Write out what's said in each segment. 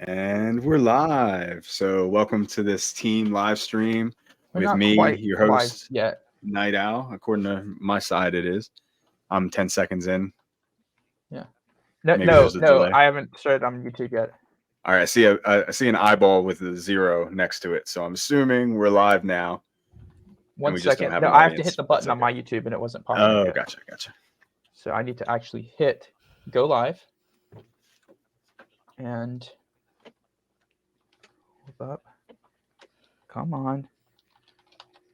And we're live. So, welcome to this team live stream We're with not me, quite your live host, yet. Night Owl. According to my side, it is. I'm 10 seconds in. Yeah. No, Maybe no, there's a no. delay. I haven't started on YouTube yet. All right, I see an eyeball with a zero next to it. So, I'm assuming we're live now and One we just don't second. have No, an I have to hit audience. the That's button on okay. my YouTube, and it wasn't popping up Oh, yet. gotcha. So I need to actually hit go live and hold up. Come on.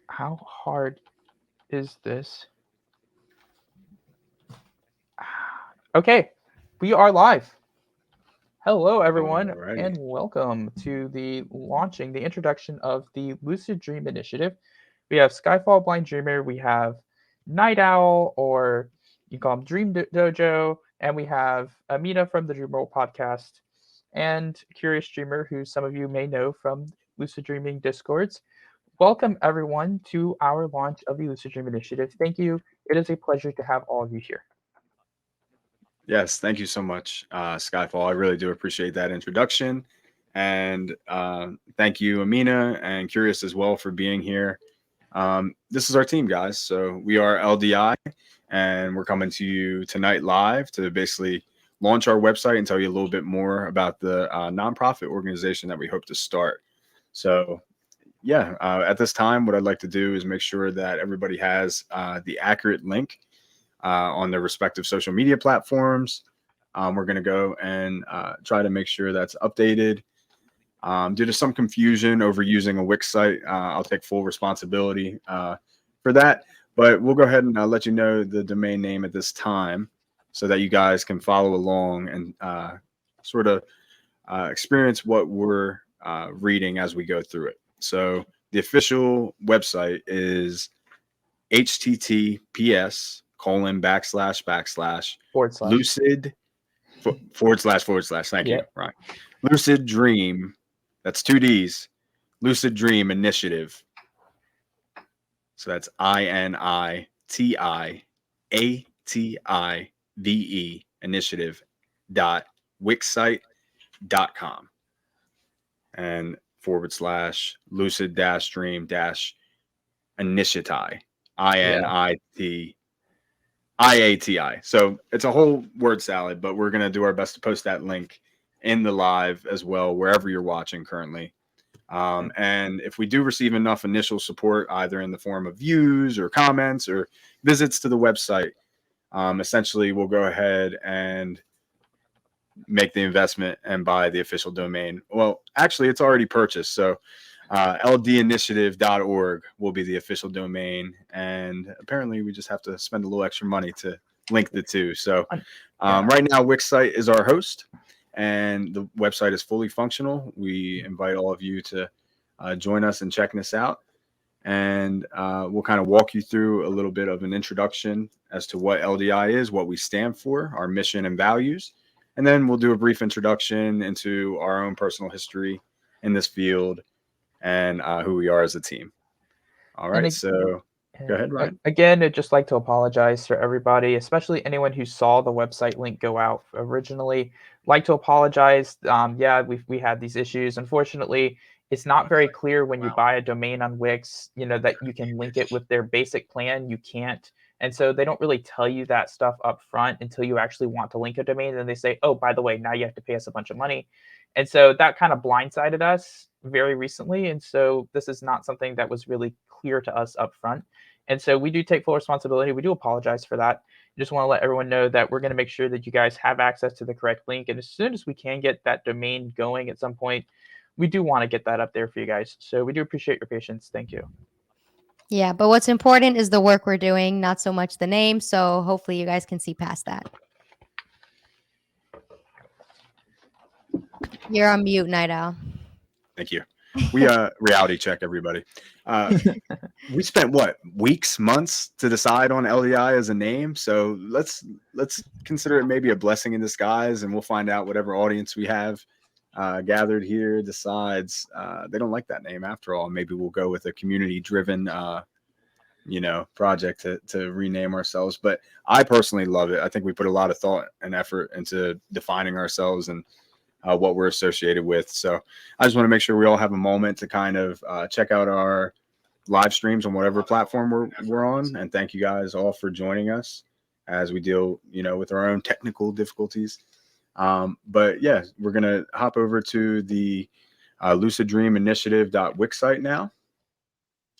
How hard is this? Okay, we are live. Hello, everyone, Alrighty. and welcome to the introduction of the Lucid Dream Initiative. We have Skyfall Blind Dreamer, we have Night Owl, or you can call him Dream Dojo, and we have Amina from the Dream World podcast, and Curious Dreamer, who some of you may know from Lucid Dreaming Discords. Welcome, everyone, to our launch of the Lucid Dream Initiative. Thank you. It is a pleasure to have all of you here. Yes, thank you so much, Skyfall. I really do appreciate that introduction. And thank you, Amina, and Curious as well for being here. This is our team, guys. So we are LDI, and we're coming to you tonight live to basically launch our website and tell you a little bit more about the nonprofit organization that we hope to start. So, yeah, at this time, what I'd like to do is make sure that everybody has the accurate link on their respective social media platforms. We're going to go and try to make sure that's updated. Due to some confusion over using a Wix site, I'll take full responsibility for that. But we'll go ahead and let you know the domain name at this time so that you guys can follow along and sort of experience what we're reading as we go through it. So the official website is https:// Forward slash. lucid // thank you, Yeah. right. Lucid Dream, that's two D's, Lucid Dream Initiative. So that's INITIATIVE initiative dot wixsite.com and / lucid dream initiati Yeah. INITIATI. So it's a whole word salad, but we're going to do our best to post that link in the live as well, wherever you're watching currently. And if we do receive enough initial support, either in the form of views or comments or visits to the website, essentially we'll go ahead and make the investment and buy the official domain. Well, actually, it's already purchased. So ldinitiative.org will be the official domain. And apparently, we just have to spend a little extra money to link the two. So Yeah. right now, Wixsite is our host, and the website is fully functional. We invite all of you to join us in checking this out. And we'll kind of walk you through a little bit of an introduction as to what LDI is, what we stand for, our mission and values. And then we'll do a brief introduction into our own personal history in this field and who we are as a team. All And right. So go ahead, Ryan. again, I'd just like to apologize for everybody, especially anyone who saw the website link go out originally. Like to apologize. Yeah, we had these issues. Unfortunately, it's not very clear when you buy a domain on Wix, that you can link it with their basic plan. You can't. And so they don't really tell you that stuff up front until you actually want to link a domain. And they say, oh, by the way, now you have to pay us a bunch of money. And so that kind of blindsided us very recently. And so this is not something that was really clear to us up front. And so we do take full responsibility. We do apologize for that. Just want to let everyone know that we're going to make sure that you guys have access to the correct link. And as soon as we can get that domain going at some point, we do want to get that up there for you guys. So we do appreciate your patience. Thank you. Yeah, but what's important is the work we're doing, not so much the name. So hopefully you guys can see past that. You're on mute, Night Owl. Thank you. We reality check everybody. We spent what, weeks, months to decide on LDI as a name. So let's consider it maybe a blessing in disguise, and we'll find out whatever audience we have gathered here decides they don't like that name after all. Maybe we'll go with a community-driven, project to rename ourselves. But I personally love it. I think we put a lot of thought and effort into defining ourselves and what we're associated with. So I just want to make sure we all have a moment to kind of check out our live streams on whatever platform we're on. And thank you guys all for joining us as we deal, with our own technical difficulties. But yeah, we're going to hop over to the Lucid Dream Initiative.wix site now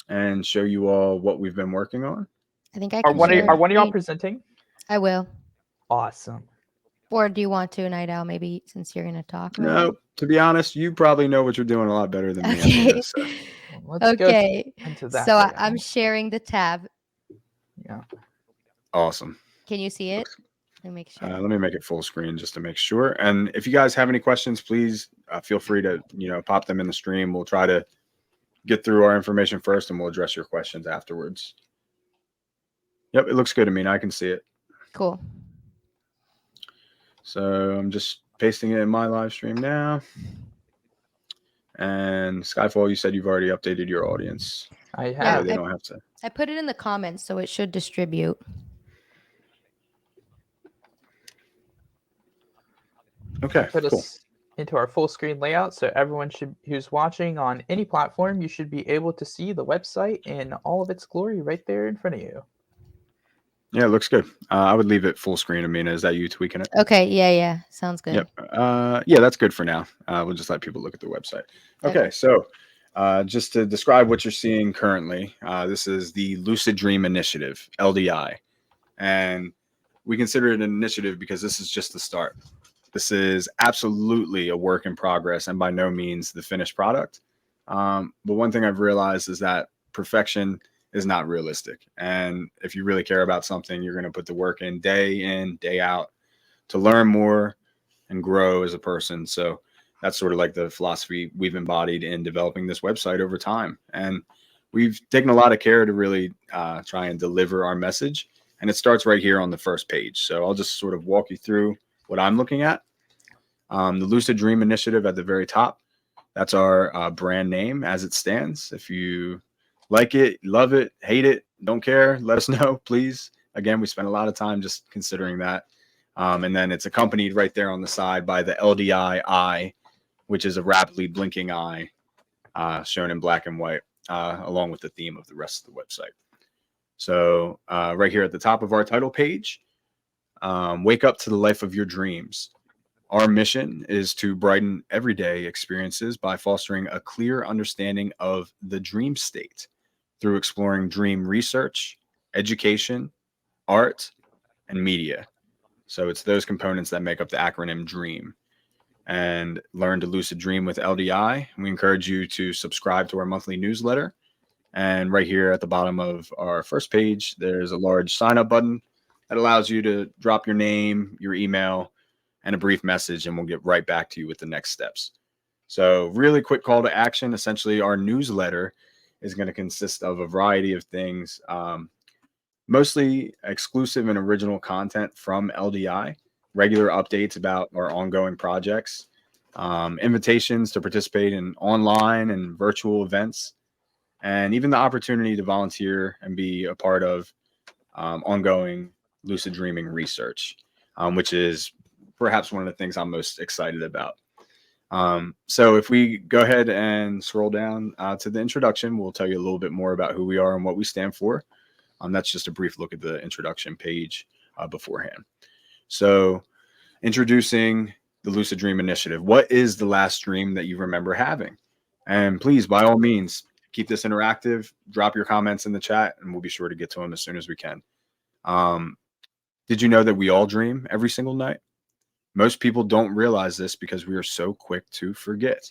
and show you all what we've been working on. I think I Are can one share. of y'all screen. presenting? I will. Awesome. Or do you want to, Night Owl, maybe since you're going to talk? Right No, now? to be honest, you probably know what you're doing a lot better than me. Okay. Amina, so. Let's go Okay. into that. So layout. I'm sharing the tab. Yeah. Awesome. Can you see it? Let me make sure. Let me make it full screen just to make sure. And if you guys have any questions, please feel free to pop them in the stream. We'll try to get through our information first, and we'll address your questions afterwards. Yep, it looks good to me. I can see it. Cool. So I'm just pasting it in my live stream now. And Skyfall, you said you've already updated your audience. I have. Yeah, They don't have to. I put it in the comments, so it should distribute. Okay, Put cool. us into our full screen layout, so everyone who's watching on any platform, you should be able to see the website in all of its glory right there in front of you. Yeah, it looks good. I would leave it full screen. Amina, is that you tweaking it? Okay, yeah. Sounds good. Yep. Yeah, that's good for now. We'll just let people look at the website. Okay, so just to describe what you're seeing currently, this is the Lucid Dream Initiative, LDI. And we consider it an initiative because this is just the start. This is absolutely a work in progress and by no means the finished product. But one thing I've realized is that perfection is not realistic. And if you really care about something, you're going to put the work in, day out to learn more and grow as a person. So that's sort of like the philosophy we've embodied in developing this website over time. And we've taken a lot of care to really try and deliver our message. And it starts right here on the first page. So I'll just sort of walk you through what I'm looking at. The Lucid Dream Initiative at the very top. That's our brand name as it stands. If you like it, love it, hate it, don't care, let us know, please. Again, we spent a lot of time just considering that. And then it's accompanied right there on the side by the LDI eye, which is a rapidly blinking eye shown in black and white, along with the theme of the rest of the website. So right here at the top of our title page, wake up to the life of your dreams. Our mission is to brighten everyday experiences by fostering a clear understanding of the dream state through exploring dream research, education, art, and media. So it's those components that make up the acronym DREAM. And learn to lucid dream with LDI. We encourage you to subscribe to our monthly newsletter. And right here at the bottom of our first page, there's a large sign up button that allows you to drop your name, your email, and a brief message, and we'll get right back to you with the next steps. So really quick call to action. Essentially, our newsletter is going to consist of a variety of things, mostly exclusive and original content from LDI, regular updates about our ongoing projects, invitations to participate in online and virtual events, and even the opportunity to volunteer and be a part of ongoing lucid dreaming research, which is perhaps one of the things I'm most excited about. So if we go ahead and scroll down to the introduction, we'll tell you a little bit more about who we are and what we stand for. That's just a brief look at the introduction page beforehand. So introducing the Lucid Dream Initiative. What is the last dream that you remember having? And please, by all means, keep this interactive. Drop your comments in the chat, and we'll be sure to get to them as soon as we can. Did you know that we all dream every single night? Most people don't realize this because we are so quick to forget.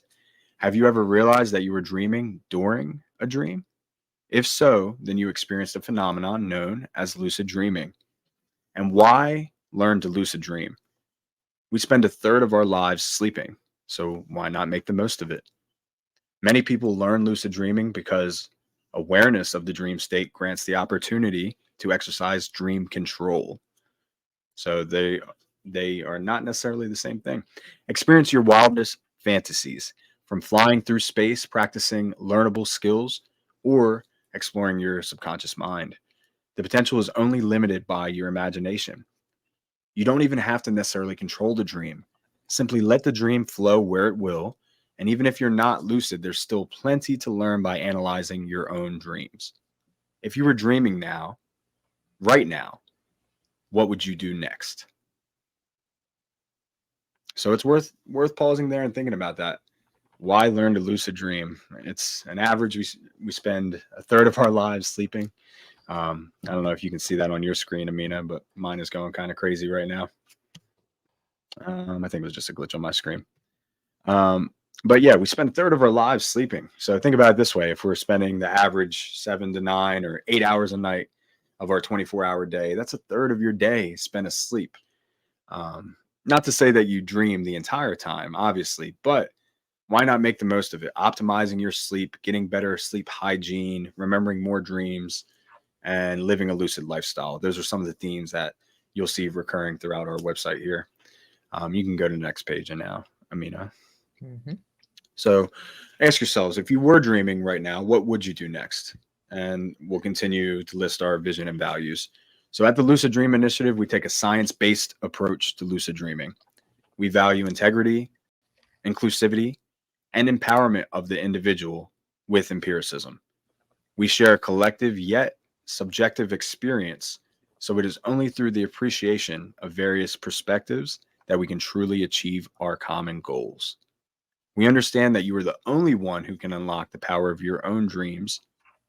Have you ever realized that you were dreaming during a dream? If so, then you experienced a phenomenon known as lucid dreaming. And why learn to lucid dream? We spend a third of our lives sleeping, so why not make the most of it? Many people learn lucid dreaming because awareness of the dream state grants the opportunity to exercise dream control. So they are not necessarily the same thing. Experience your wildest fantasies, from flying through space, practicing learnable skills, or exploring your subconscious mind. The potential is only limited by your imagination. You don't even have to necessarily control the dream. Simply let the dream flow where it will. And even if you're not lucid, there's still plenty to learn by analyzing your own dreams. If you were dreaming now, right now, what would you do next? So it's worth pausing there and thinking about that. Why learn to lucid dream? It's an average. We spend a third of our lives sleeping. I don't know if you can see that on your screen, Amina, but mine is going kind of crazy right now. I think it was just a glitch on my screen. But yeah, we spend a third of our lives sleeping. So think about it this way: if we're spending the average 7 to 9 or 8 hours a night of our 24-hour day, that's a third of your day spent asleep. Not to say that you dream the entire time, obviously, but why not make the most of it? Optimizing your sleep, getting better sleep hygiene, remembering more dreams, and living a lucid lifestyle. Those are some of the themes that you'll see recurring throughout our website here. You can go to the next page now, Amina. Mm-hmm. So ask yourselves, if you were dreaming right now, what would you do next? And we'll continue to list our vision and values. So at the Lucid Dream Initiative, we take a science-based approach to lucid dreaming. We value integrity, inclusivity, and empowerment of the individual with empiricism. We share a collective yet subjective experience, so it is only through the appreciation of various perspectives that we can truly achieve our common goals. We understand that you are the only one who can unlock the power of your own dreams,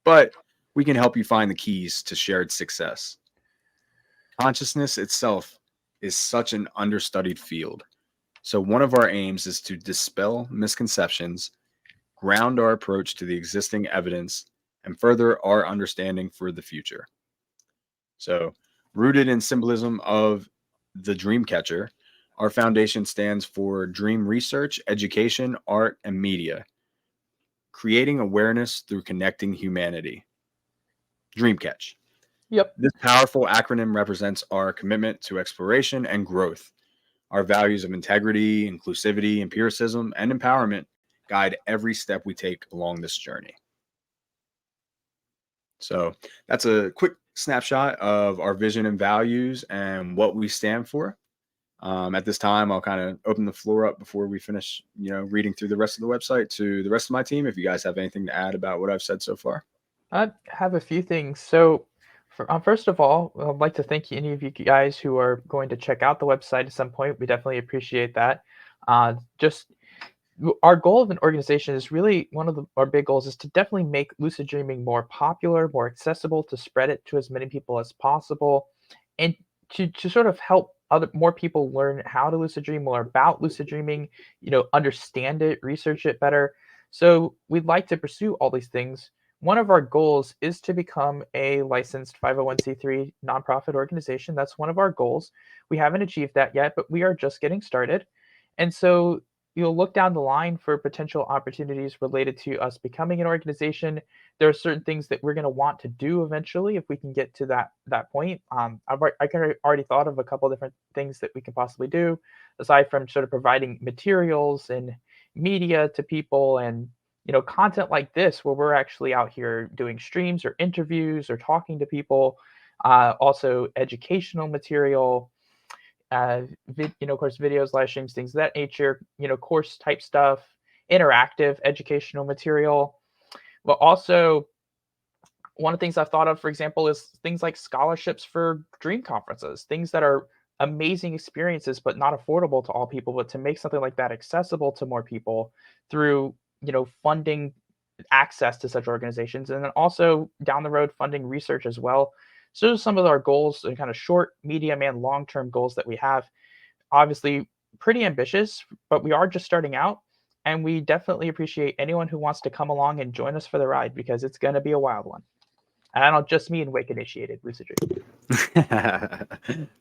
but we can help you find the keys to shared success. Consciousness itself is such an understudied field. So, one of our aims is to dispel misconceptions, ground our approach to the existing evidence, and further our understanding for the future. So, rooted in symbolism of the dream catcher, our foundation stands for dream research, education, art, and media, creating awareness through connecting humanity. Dreamcatch. Yep. This powerful acronym represents our commitment to exploration and growth. Our values of integrity, inclusivity, empiricism, and empowerment guide every step we take along this journey. So that's a quick snapshot of our vision and values and what we stand for. At this time, I'll kind of open the floor up before we finish, reading through the rest of the website to the rest of my team. If you guys have anything to add about what I've said so far. I have a few things. So, first of all, I'd like to thank any of you guys who are going to check out the website at some point. We definitely appreciate that. Just our goal of an organization is really one of our big goals is to definitely make lucid dreaming more popular, more accessible, to spread it to as many people as possible, and to sort of help more people learn how to lucid dream, more about lucid dreaming, understand it, research it better. So we'd like to pursue all these things. One of our goals is to become a licensed 501c3 nonprofit organization. That's one of our goals. We haven't achieved that yet, but we are just getting started. And so you'll look down the line for potential opportunities related to us becoming an organization. There are certain things that we're going to want to do eventually if we can get to that point. I already thought of a couple of different things that we can possibly do, aside from sort of providing materials and media to people, and content like this where we're actually out here doing streams or interviews or talking to people. Also educational material, of course, videos, live streams, things of that nature, course type stuff, interactive educational material. But also, one of the things I've thought of, for example, is things like scholarships for dream conferences, things that are amazing experiences, but not affordable to all people, but to make something like that accessible to more people through, funding access to such organizations. And then also down the road, funding research as well. So those are some of our goals and kind of short, medium, and long-term goals that we have. Obviously, pretty ambitious, but we are just starting out. And we definitely appreciate anyone who wants to come along and join us for the ride, because it's going to be a wild one. And I don't just mean Wake initiated lucid dream.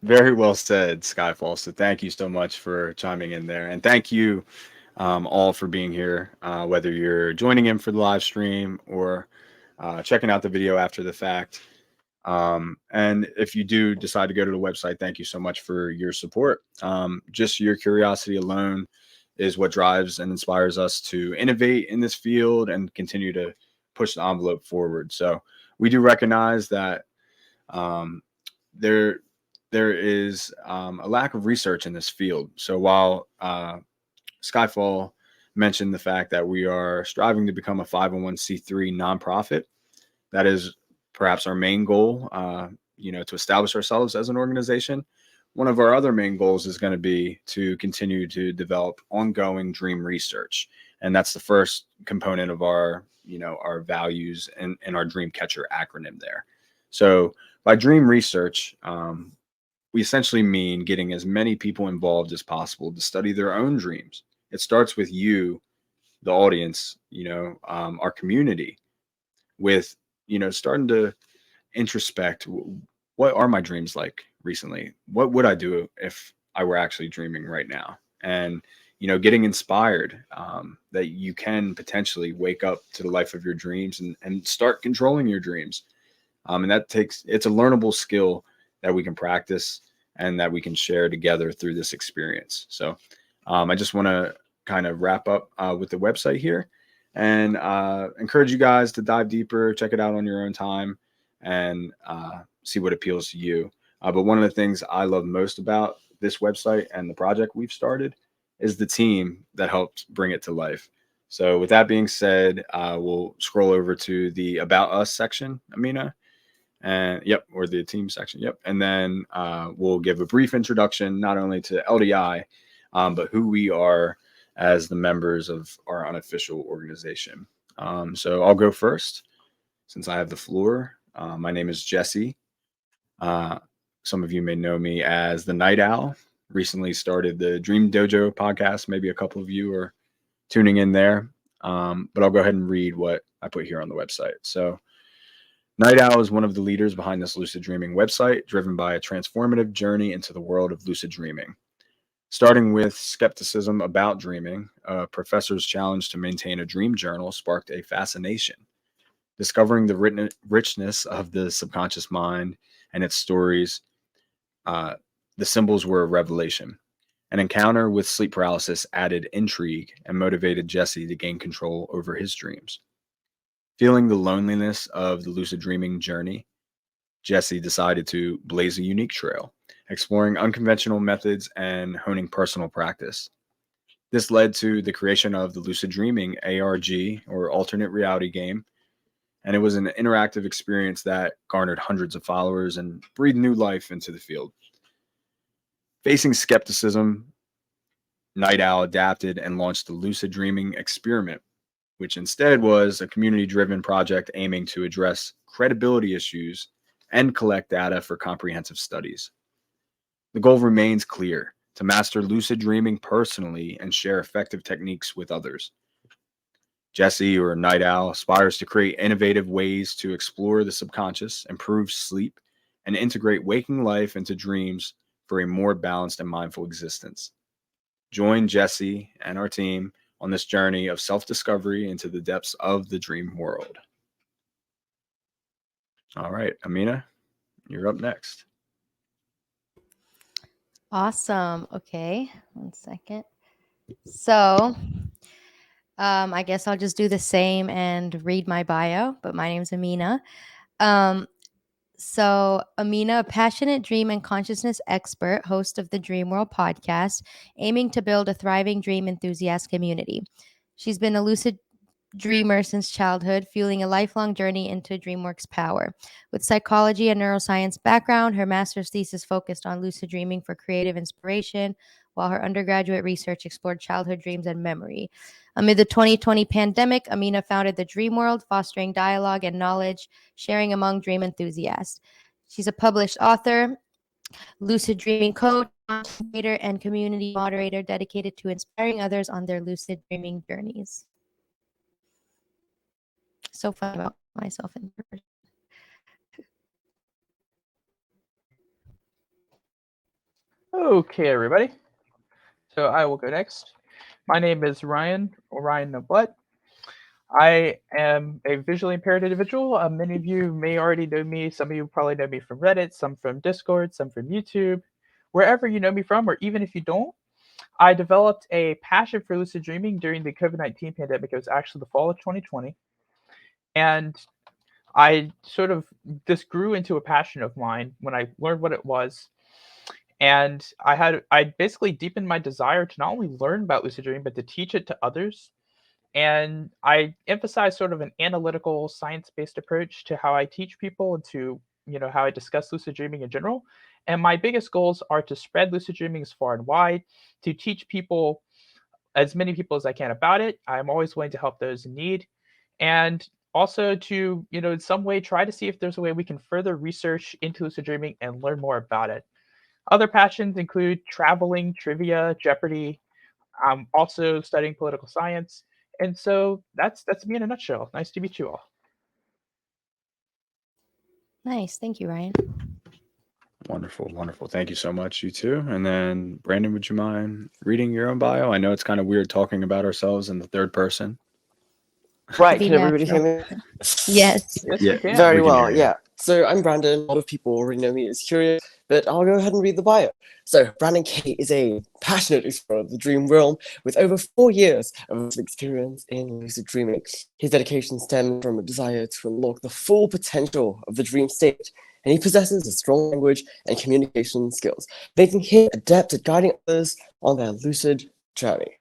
Very well said, Skyfall. So thank you so much for chiming in there. And thank you all for being here, whether you're joining in for the live stream or checking out the video after the fact. And if you do decide to go to the website, thank you so much for your support. Just your curiosity alone is what drives and inspires us to innovate in this field and continue to push the envelope forward. So we do recognize that there's there is a lack of research in this field. So while Skyfall mentioned the fact that we are striving to become a 501c3 nonprofit, that is perhaps our main goal, to establish ourselves as an organization. One of our other main goals is going to be to continue to develop ongoing dream research. And that's the first component of our values and our dream catcher acronym there. So by dream research, we essentially mean getting as many people involved as possible to study their own dreams. It starts with you, the audience, our community, with, starting to introspect, what are my dreams like recently? What would I do if I were actually dreaming right now? And, getting inspired that you can potentially wake up to the life of your dreams and start controlling your dreams. And it's a learnable skill that we can practice and that we can share together through this experience. So I just want to kind of wrap up with the website here and encourage you guys to dive deeper, check it out on your own time, and see what appeals to you. But one of the things I love most about this website and the project we've started is the team that helped bring it to life. So with that being said, we'll scroll over to the About Us section, Amina. Or the team section. Yep. And then we'll give a brief introduction, not only to LDI, but who we are as the members of our unofficial organization. So I'll go first since I have the floor. My name is Jesse. Some of you may know me as the Night Owl. Recently started the Dream Dojo podcast. Maybe a couple of you are tuning in there. But I'll go ahead and read what I put here on the website. So Night Owl is one of the leaders behind this lucid dreaming website, driven by a transformative journey into the world of lucid dreaming. Starting with skepticism about dreaming, a professor's challenge to maintain a dream journal sparked a fascination. Discovering the richness of the subconscious mind and its stories, the symbols were a revelation. An encounter with sleep paralysis added intrigue and motivated Jesse to gain control over his dreams. Feeling the loneliness of the lucid dreaming journey, Jesse decided to blaze a unique trail, exploring unconventional methods and honing personal practice. This led to the creation of the Lucid Dreaming ARG, or alternate reality game, and it was an interactive experience that garnered hundreds of followers and breathed new life into the field. Facing skepticism, Night Owl adapted and launched the Lucid Dreaming Experiment, which instead was a community-driven project aiming to address credibility issues and collect data for comprehensive studies. The goal remains clear: to master lucid dreaming personally and share effective techniques with others. Jesse, or Night Owl, aspires to create innovative ways to explore the subconscious, improve sleep, and integrate waking life into dreams for a more balanced and mindful existence. Join Jesse and our team on this journey of self-discovery into the depths of the dream world. All right, Amina, you're up next. Awesome. Okay, 1 second. So, I guess I'll just do the same and read my bio, but my name's Amina. So, Amina, a passionate dream and consciousness expert, host of the Dream World podcast, aiming to build a thriving dream enthusiast community. She's been a lucid dreamer since childhood, fueling a lifelong journey into DreamWorks power. With psychology and neuroscience background, her master's thesis focused on lucid dreaming for creative inspiration, while her undergraduate research explored childhood dreams and memory. Amid the 2020 pandemic, Amina founded the Dream World, fostering dialogue and knowledge sharing among dream enthusiasts. She's a published author, lucid dreaming coach, content creator, and community moderator dedicated to inspiring others on their lucid dreaming journeys. So fun about myself in person. Okay, everybody. So I will go next. My name is Ryan, or Ryan Noblet. I am a visually impaired individual. Many of you may already know me. Some of you probably know me from Reddit, some from Discord, some from YouTube. Wherever you know me from, or even if you don't, I developed a passion for lucid dreaming during the COVID-19 pandemic. It was actually the fall of 2020. And this grew into a passion of mine when I learned what it was. And I basically deepened my desire to not only learn about lucid dreaming, but to teach it to others. And I emphasize sort of an analytical, science-based approach to how I teach people and to, how I discuss lucid dreaming in general. And my biggest goals are to spread lucid dreaming as far and wide, to teach people, as many people as I can about it. I'm always willing to help those in need. And also to, in some way try to see if there's a way we can further research into lucid dreaming and learn more about it. Other passions include traveling, trivia, Jeopardy. I'm also studying political science. And so that's me in a nutshell. Nice to meet you all. Nice. Thank you, Ryan. Wonderful, wonderful. Thank you so much, you too. And then, Brandon, would you mind reading your own bio? I know it's kind of weird talking about ourselves in the third person. Right, Be can everybody hear natural. me? Yes. Yes, Yeah, we can. Very we can well, hear you. yeah. So I'm Brandon. A lot of people already know me as Curious, but I'll go ahead and read the bio. So Brandon K is a passionate explorer of the dream realm with over 4 years of experience in lucid dreaming. His dedication stems from a desire to unlock the full potential of the dream state, and he possesses a strong language and communication skills, making him adept at guiding others on their lucid journey.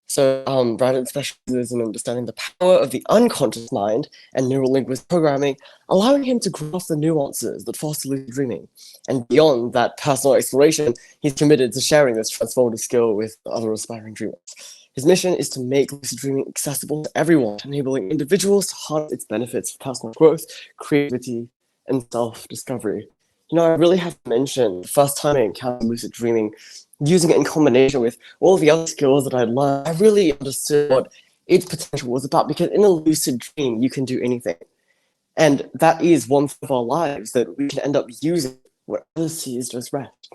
So Brandon specializes in understanding the power of the unconscious mind and neurolinguistic programming, allowing him to grasp the nuances that foster lucid dreaming. And beyond that personal exploration, he's committed to sharing this transformative skill with other aspiring dreamers. His mission is to make lucid dreaming accessible to everyone, enabling individuals to harness its benefits for personal growth, creativity, and self-discovery. I really have to mention the first time I encountered lucid dreaming, using it in combination with all the other skills that I'd learned, I really understood what its potential was about, because in a lucid dream, you can do anything. And that is one of our lives that we can end up using what others see as just rest.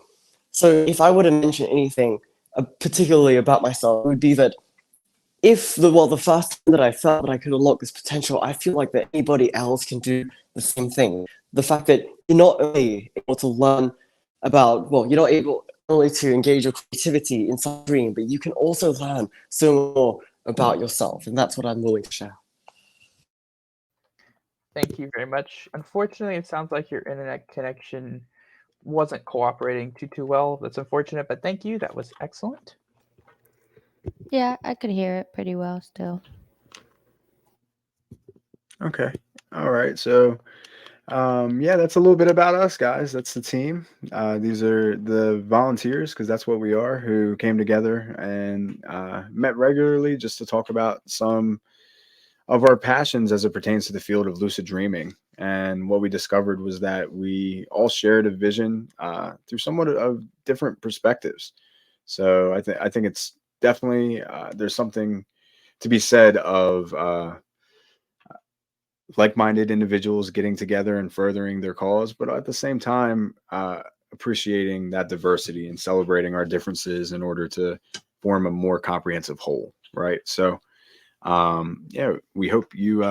So if I were to mention anything particularly about myself, it would be that the first time that I felt that I could unlock this potential, I feel like that anybody else can do the same thing. The fact that you're not only able to learn about, you're not able only to engage your creativity in some dream, but you can also learn so more about yourself, and that's what I'm willing to share. Thank you very much. Unfortunately, it sounds like your internet connection wasn't cooperating too well. That's unfortunate, but thank you. That was excellent. Yeah, I could hear it pretty well still. Okay. All right. So, yeah, that's a little bit about us, guys. That's the team. These are the volunteers, because that's what we are, who came together and met regularly just to talk about some of our passions as it pertains to the field of lucid dreaming. And what we discovered was that we all shared a vision through somewhat of different perspectives. So I think it's definitely there's something to be said of like-minded individuals getting together and furthering their cause, but at the same time, appreciating that diversity and celebrating our differences in order to form a more comprehensive whole, right? So, yeah, we hope you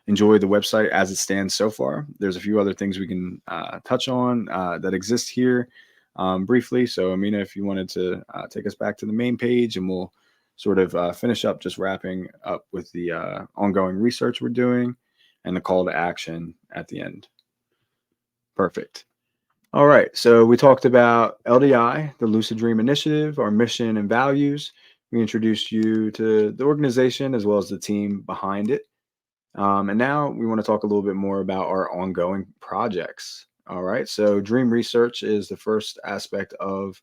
enjoy the website as it stands so far. There's a few other things we can touch on that exist here briefly. So, Amina, if you wanted to take us back to the main page, and we'll sort of finish up just wrapping up with the ongoing research we're doing and the call to action at the end. Perfect. All right. So we talked about LDI, the Lucid Dream Initiative, our mission and values. We introduced you to the organization as well as the team behind it. And now we want to talk a little bit more about our ongoing projects. All right. So Dream Research is the first aspect of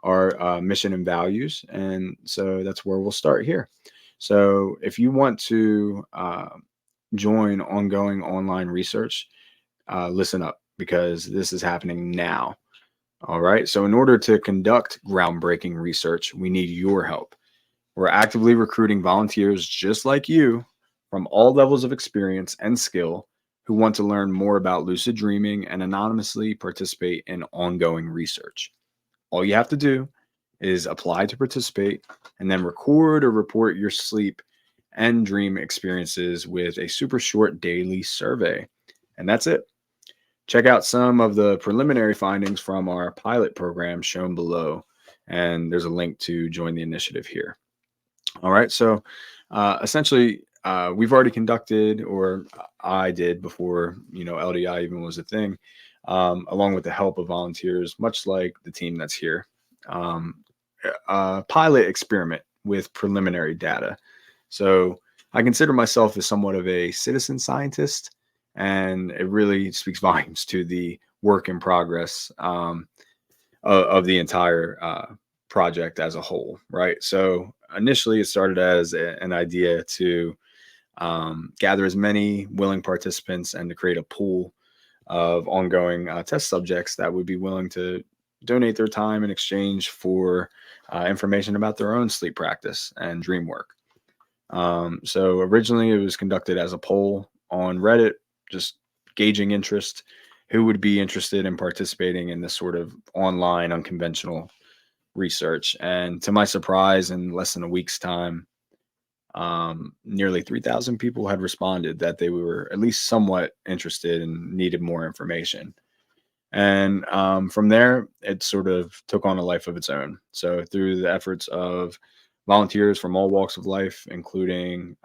our mission and values. And so that's where we'll start here. So if you want to join ongoing online research, listen up, because this is happening now. All right. So, in order to conduct groundbreaking research, we need your help. We're actively recruiting volunteers just like you from all levels of experience and skill who want to learn more about lucid dreaming and anonymously participate in ongoing research. All you have to do is apply to participate and then record or report your sleep and dream experiences with a super short daily survey. And that's it. Check out some of the preliminary findings from our pilot program shown below, and there's a link to join the initiative here. All right, so essentially, we've already conducted, or I did before LDI even was a thing, along with the help of volunteers, much like the team that's here. A pilot experiment with preliminary data. So I consider myself as somewhat of a citizen scientist, and it really speaks volumes to the work in progress of the entire project as a whole, right? So initially, it started as an idea to gather as many willing participants and to create a pool of ongoing test subjects that would be willing to donate their time in exchange for information about their own sleep practice and dream work. So originally it was conducted as a poll on Reddit, just gauging interest, who would be interested in participating in this sort of online unconventional research. And to my surprise, in less than a week's time, nearly 3,000 people had responded that they were at least somewhat interested and needed more information. And from there, it sort of took on a life of its own. So through the efforts of volunteers from all walks of life, including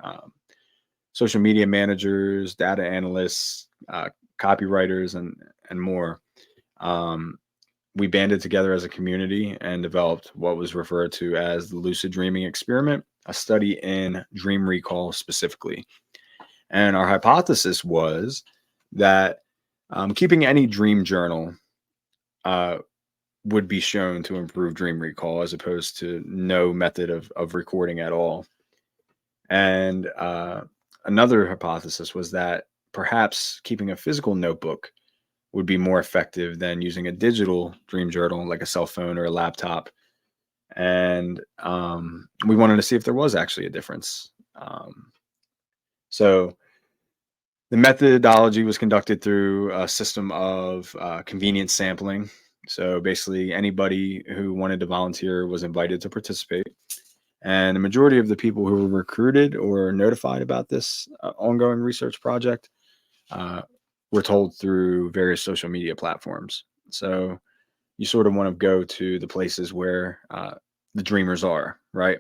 social media managers, data analysts, copywriters, and more, we banded together as a community and developed what was referred to as the lucid dreaming experiment, a study in dream recall specifically. And our hypothesis was that keeping any dream journal would be shown to improve dream recall as opposed to no method of recording at all. And another hypothesis was that perhaps keeping a physical notebook would be more effective than using a digital dream journal like a cell phone or a laptop. And we wanted to see if there was actually a difference. So the methodology was conducted through a system of convenience sampling. So basically, anybody who wanted to volunteer was invited to participate. And the majority of the people who were recruited or notified about this ongoing research project were told through various social media platforms. So you sort of want to go to the places where the dreamers are, right?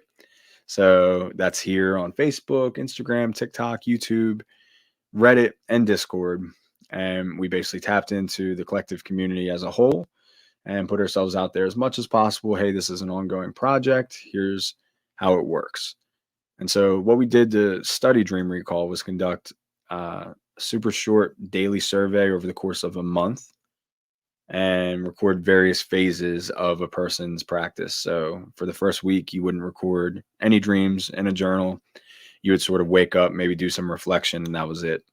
So that's here on Facebook, Instagram, TikTok, YouTube, Reddit, and Discord. And we basically tapped into the collective community as a whole and put ourselves out there as much as possible. Hey, this is an ongoing project. Here's how it works. And so what we did to study dream recall was conduct a super short daily survey over the course of a month and record various phases of a person's practice. So for the first week, you wouldn't record any dreams in a journal. You would sort of wake up, maybe do some reflection, and that was it.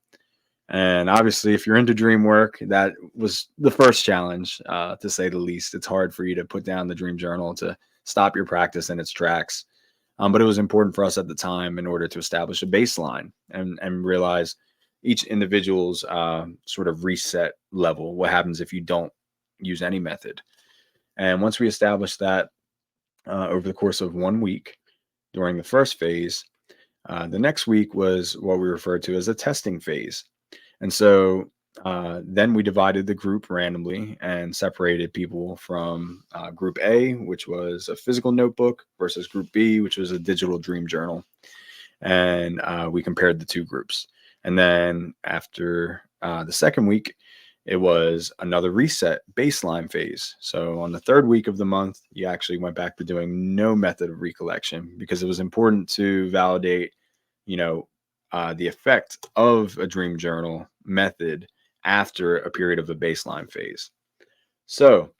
And obviously, if you're into dream work, that was the first challenge, to say the least. It's hard for you to put down the dream journal to stop your practice in its tracks. But it was important for us at the time in order to establish a baseline and realize each individual's sort of reset level. What happens if you don't use any method? And once we established that over the course of 1 week during the first phase, the next week was what we referred to as a testing phase. And so then we divided the group randomly and separated people from group A, which was a physical notebook, versus group B, which was a digital dream journal. And we compared the two groups. And then after the second week, it was another reset baseline phase. So on the third week of the month, you actually went back to doing no method of recollection because it was important to validate, the effect of a dream journal method after a period of a baseline phase. So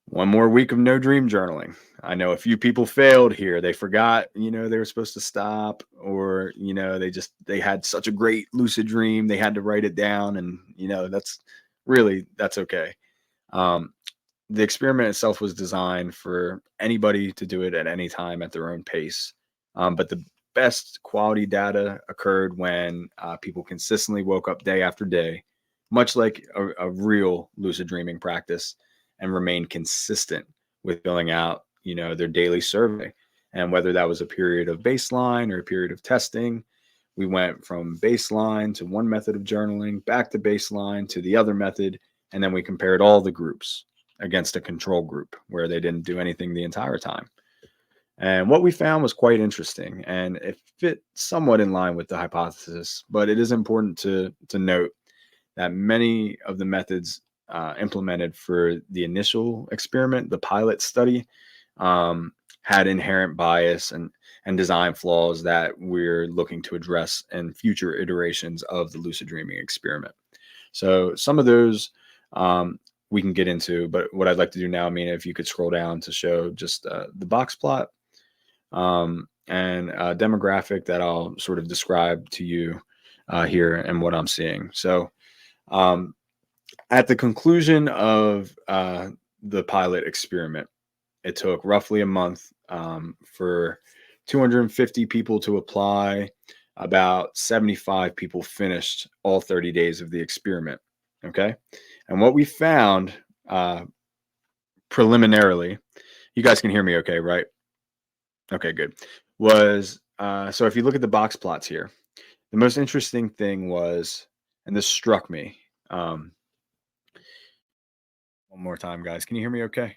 one more week of no dream journaling. I know a few people failed here. They forgot, they were supposed to stop, or, they had such a great lucid dream. They had to write it down, and, that's okay. The experiment itself was designed for anybody to do it at any time at their own pace. But the best quality data occurred when people consistently woke up day after day, much like a real lucid dreaming practice, and remained consistent with filling out, their daily survey. And whether that was a period of baseline or a period of testing, we went from baseline to one method of journaling, back to baseline to the other method, and then we compared all the groups against a control group where they didn't do anything the entire time. And what we found was quite interesting, and it fit somewhat in line with the hypothesis, but it is important to note that many of the methods implemented for the initial experiment, the pilot study, had inherent bias and design flaws that we're looking to address in future iterations of the lucid dreaming experiment. So some of those we can get into, but what I'd like to do now, Mina, if you could scroll down to show just the box plot and a demographic that I'll sort of describe to you here and what I'm seeing. So at the conclusion of the pilot experiment, it took roughly a month for 250 people to apply. About 75 people finished all 30 days of the experiment. Okay. And what we found preliminarily, you guys can hear me okay, right? Okay, good. Was so if you look at the box plots here, the most interesting thing was, and this struck me. One more time, guys. Can you hear me okay?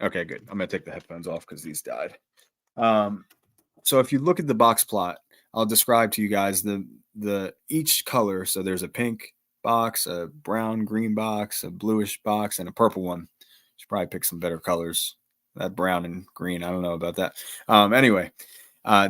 Okay, good. I'm going to take the headphones off because these died. So if you look at the box plot, I'll describe to you guys the each color. So there's a pink box, a brown green box, a bluish box, and a purple one. Should probably pick some better colors. That brown and green, I don't know about that. Anyway,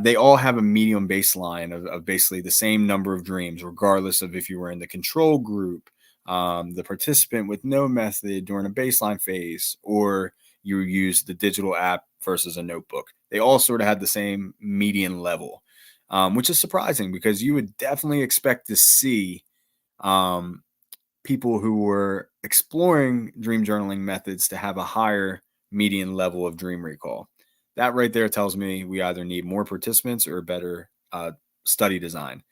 they all have a medium baseline of basically the same number of dreams, regardless of if you were in the control group, the participant with no method during a baseline phase, or you use the digital app versus a notebook. They all sort of had the same median level, which is surprising because you would definitely expect to see people who were exploring dream journaling methods to have a higher median level of dream recall. That right there tells me we either need more participants or better study design.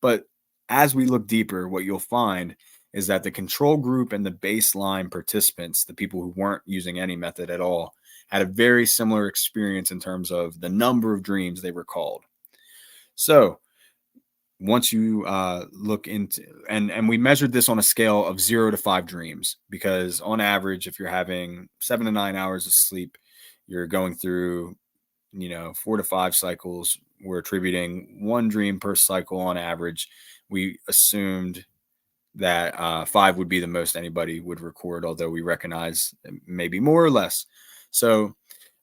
But as we look deeper, what you'll find is that the control group and the baseline participants, the people who weren't using any method at all, had a very similar experience in terms of the number of dreams they recalled. So once you look into, and we measured this on a scale of 0 to 5 dreams, because on average, if you're having 7 to 9 hours of sleep, you're going through 4 to 5 cycles. We're attributing 1 dream per cycle on average. We assumed that 5 would be the most anybody would record, although we recognize maybe more or less. So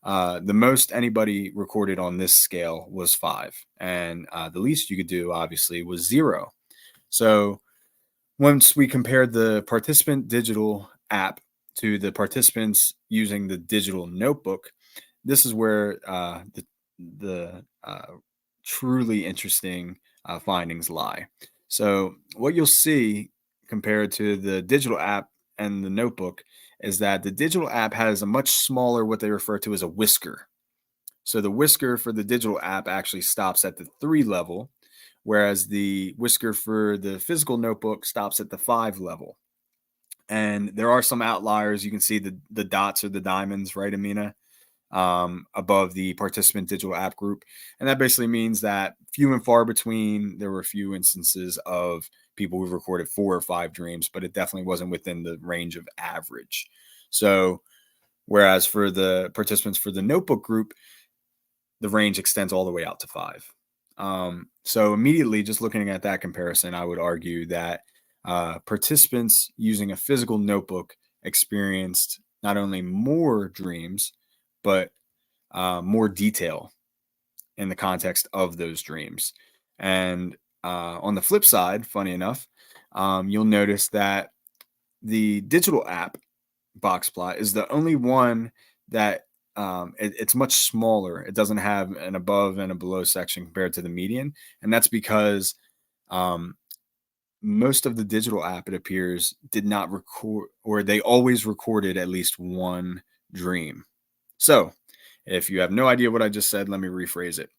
the most anybody recorded on this scale was 5. And the least you could do, obviously, was 0. So once we compared the participant digital app to the participants using the digital notebook, this is where the truly interesting findings lie. So what you'll see compared to the digital app and the notebook is that the digital app has a much smaller, what they refer to as a whisker. So the whisker for the digital app actually stops at the 3 level, whereas the whisker for the physical notebook stops at the 5 level. And there are some outliers. You can see the dots or the diamonds, right, Amina, above the participant digital app group. And that basically means that few and far between, there were a few instances of people who recorded 4 or 5 dreams, but it definitely wasn't within the range of average. So whereas for the participants for the notebook group, the range extends all the way out to 5. So immediately just looking at that comparison, I would argue that participants using a physical notebook experienced not only more dreams, but more detail in the context of those dreams. And on the flip side, funny enough, you'll notice that the digital app box plot is the only one that it's much smaller. It doesn't have an above and a below section compared to the median. And that's because most of the digital app, it appears, did not record, or they always recorded at least 1 dream. So if you have no idea what I just said, let me rephrase it.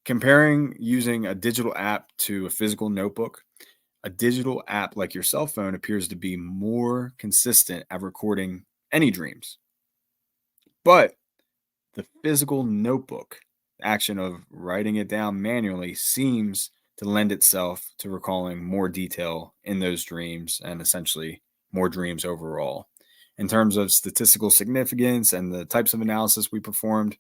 Comparing using a digital app to a physical notebook, a digital app like your cell phone appears to be more consistent at recording any dreams. But the physical notebook, the action of writing it down manually, seems to lend itself to recalling more detail in those dreams and essentially more dreams overall. In terms of statistical significance and the types of analysis we performed,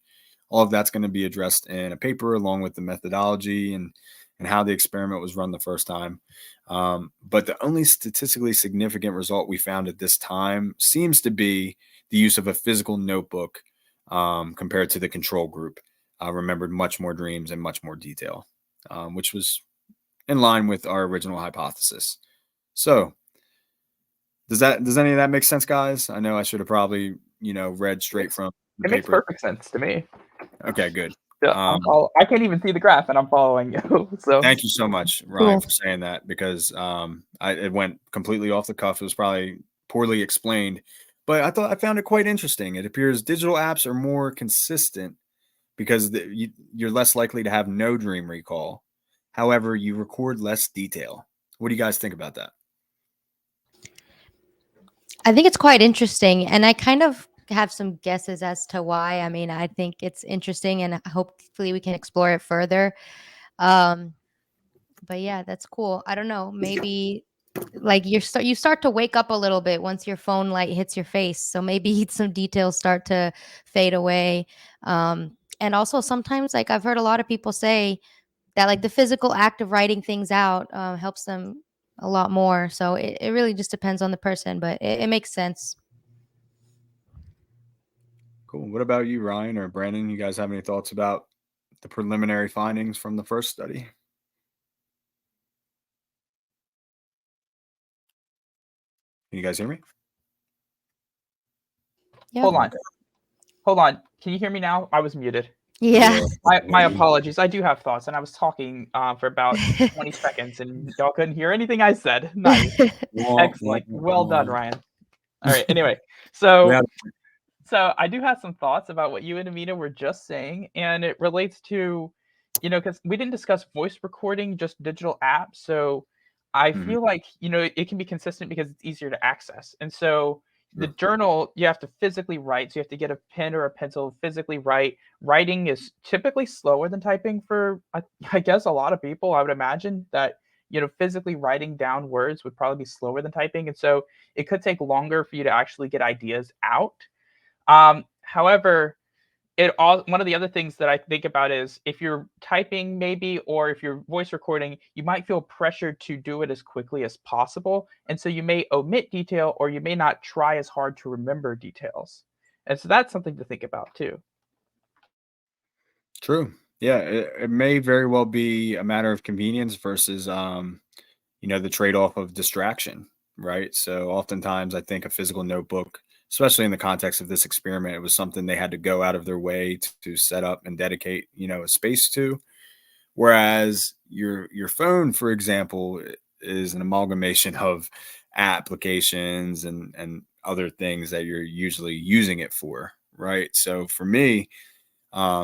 all of that's going to be addressed in a paper along with the methodology and and how the experiment was run the first time. But the only statistically significant result we found at this time seems to be the use of a physical notebook compared to the control group. Remembered much more dreams in much more detail, which was in line with our original hypothesis. So does any of that make sense, guys? I know I should have probably, read straight from the It makes paper. perfect sense to me. Okay, good. Yeah, I can't even see the graph, and I'm following you. So Thank you so much, Ryan, for saying that, because it went completely off the cuff. It was probably poorly explained, but I found it quite interesting. It appears digital apps are more consistent because you're less likely to have no dream recall. However, you record less detail. What do you guys think about that? I think it's quite interesting, and I kind of have some guesses as to why. I mean, I think it's interesting, and hopefully we can explore it further. But yeah, that's cool. I don't know, maybe like you start to wake up a little bit once your phone light hits your face, so maybe some details start to fade away. And also sometimes, like, I've heard a lot of people say that like the physical act of writing things out helps them a lot more. So it really just depends on the person, but it makes sense. Cool. What about you, Ryan or Brandon? You guys have any thoughts about the preliminary findings from the first study? Can you guys hear me? Yeah. Hold on. Can you hear me now? I was muted. Yeah. My apologies. I do have thoughts, and I was talking for about 20 seconds, and y'all couldn't hear anything I said. Nice. Excellent. Well done, Ryan. All right. Anyway, so I do have some thoughts about what you and Amina were just saying, and it relates to, because we didn't discuss voice recording, just digital apps. So I feel like, it can be consistent because it's easier to access. And so the journal, you have to physically write. So you have to get a pen or a pencil, physically write. Writing is typically slower than typing for, I guess, a lot of people. I would imagine that, physically writing down words would probably be slower than typing. And so it could take longer for you to actually get ideas out. However, one of the other things that I think about is if you're typing maybe, or if you're voice recording, you might feel pressured to do it as quickly as possible. And so you may omit detail, or you may not try as hard to remember details. And so that's something to think about too. True. Yeah, it may very well be a matter of convenience versus, the trade-off of distraction, right? So oftentimes I think a physical notebook, especially in the context of this experiment, it was something they had to go out of their way to set up and dedicate, a space to. Whereas your phone, for example, is an amalgamation of applications and other things that you're usually using it for, right? So for me,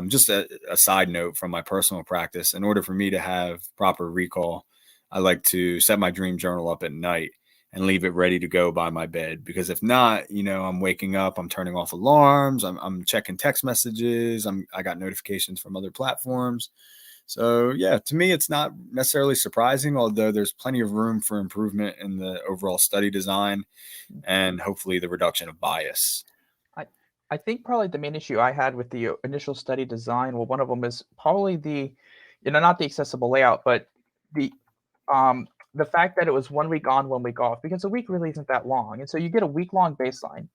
just a side note from my personal practice, in order for me to have proper recall, I like to set my dream journal up at night and leave it ready to go by my bed. Because if not, I'm waking up, I'm turning off alarms, I'm checking text messages, I got notifications from other platforms. So yeah, to me, it's not necessarily surprising, although there's plenty of room for improvement in the overall study design and hopefully the reduction of bias. I think probably the main issue I had with the initial study design, well, one of them is probably not the accessible layout, but the fact that it was 1 week on, 1 week off, because a week really isn't that long. And so you get a week-long baseline.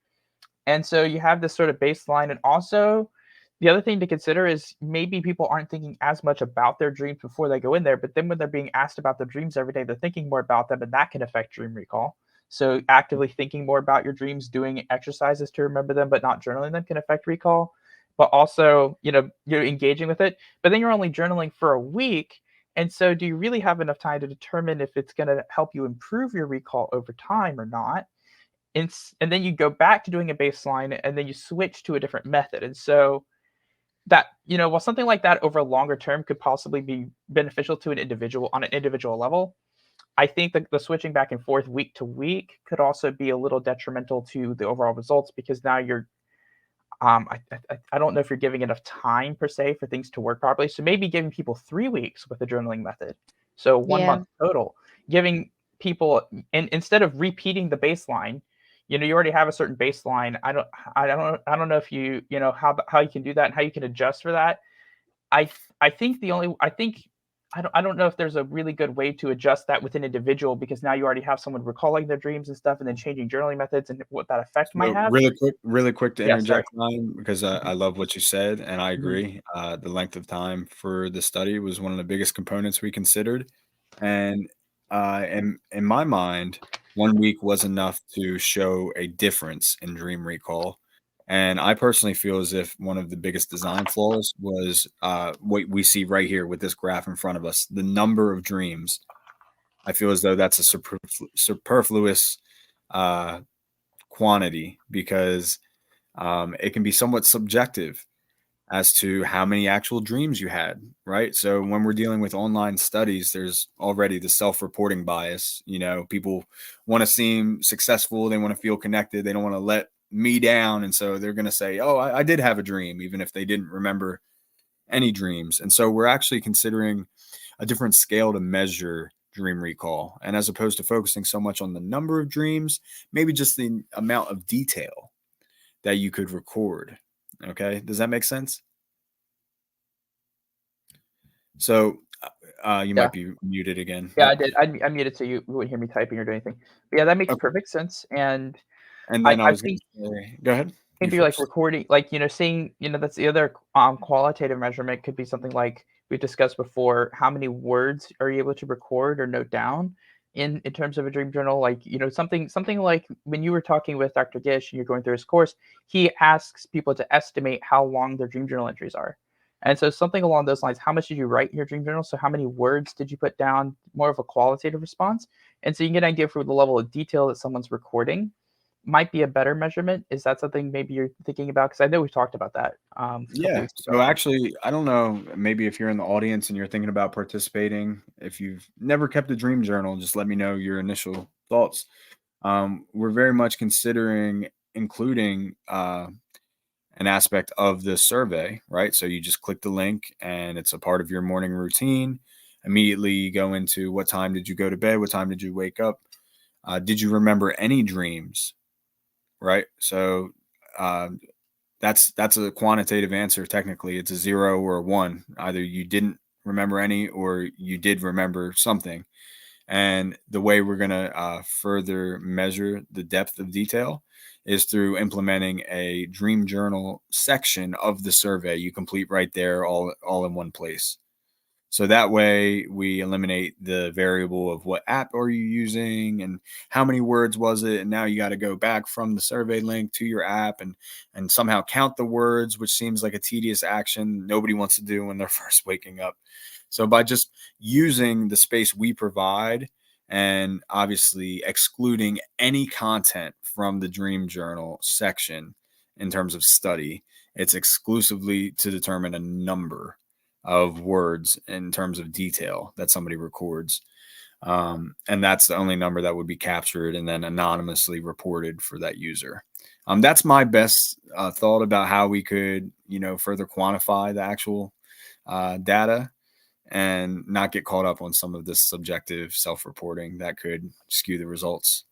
And so you have this sort of baseline. And also, the other thing to consider is maybe people aren't thinking as much about their dreams before they go in there, but then when they're being asked about their dreams every day, they're thinking more about them, and that can affect dream recall. So actively thinking more about your dreams, doing exercises to remember them, but not journaling them, can affect recall. But also, you're engaging with it, but then you're only journaling for a week. And so do you really have enough time to determine if it's going to help you improve your recall over time or not? And then you go back to doing a baseline, and then you switch to a different method. And so that, while something like that over a longer term could possibly be beneficial to an individual on an individual level, I think that the switching back and forth week to week could also be a little detrimental to the overall results, because now you're, I don't know if you're giving enough time per se for things to work properly. So maybe giving people 3 weeks with the journaling method, so 1 month total, giving people, and instead of repeating the baseline, you already have a certain baseline. I don't know if how you can do that and how you can adjust for that. I think I don't know if there's a really good way to adjust that with an individual, because now you already have someone recalling their dreams and stuff, and then changing journaling methods and what that effect might So have. really quick to Yeah, sorry. interject, Ryan, because I love what you said, and I Mhm. agree. The length of time for the study was one of the biggest components we considered, and in my mind, 1 week was enough to show a difference in dream recall. And I personally feel as if one of the biggest design flaws was what we see right here with this graph in front of us, the number of dreams. I feel as though that's a superfluous uh, quantity because it can be somewhat subjective as to how many actual dreams you had, right? So when we're dealing with online studies, there's already the self-reporting bias. You know, people want to seem successful, they want to feel connected, they don't want to let me down. And so they're going to say, oh, I did have a dream, even if they didn't remember any dreams. And so we're actually considering a different scale to measure dream recall. And as opposed to focusing so much on the number of dreams, maybe just the amount of detail that you could record. Okay. Does that make sense? So you Yeah. might be muted again. Yeah, I Yep. did. I muted so you wouldn't hear me typing or doing anything. But yeah, that makes Okay. perfect sense. And And then I I was going think to say, go ahead. You maybe like first. recording, like, seeing, that's the other qualitative measurement could be something like we discussed before. How many words are you able to record or note down in terms of a dream journal? Like, something like when you were talking with Dr. Gish and you're going through his course, he asks people to estimate how long their dream journal entries are. And so something along those lines, how much did you write in your dream journal? So how many words did you put down? More of a qualitative response. And so you can get an idea for the level of detail that someone's recording might be a better measurement. Is that something maybe you're thinking about? Because I know we've talked about that a couple Yeah. weeks So ago. actually, I don't know. Maybe if you're in the audience and you're thinking about participating, if you've never kept a dream journal, just let me know your initial thoughts. We're very much considering including an aspect of the survey, right? So you just click the link and it's a part of your morning routine. Immediately you go into what time did you go to bed? What time did you wake up? Did you remember any dreams? Right. So that's a quantitative answer. Technically, it's a 0 or a 1. Either you didn't remember any or you did remember something. And the way we're going to further measure the depth of detail is through implementing a dream journal section of the survey you complete right there, all in one place. So that way we eliminate the variable of what app are you using and how many words was it. And now you got to go back from the survey link to your app and somehow count the words, which seems like a tedious action nobody wants to do when they're first waking up. So by just using the space we provide and obviously excluding any content from the dream journal section in terms of study, it's exclusively to determine a number of words in terms of detail that somebody records. And that's the only number that would be captured and then anonymously reported for that user. That's my best thought about how we could, further quantify the actual data and not get caught up on some of this subjective self-reporting that could skew the results.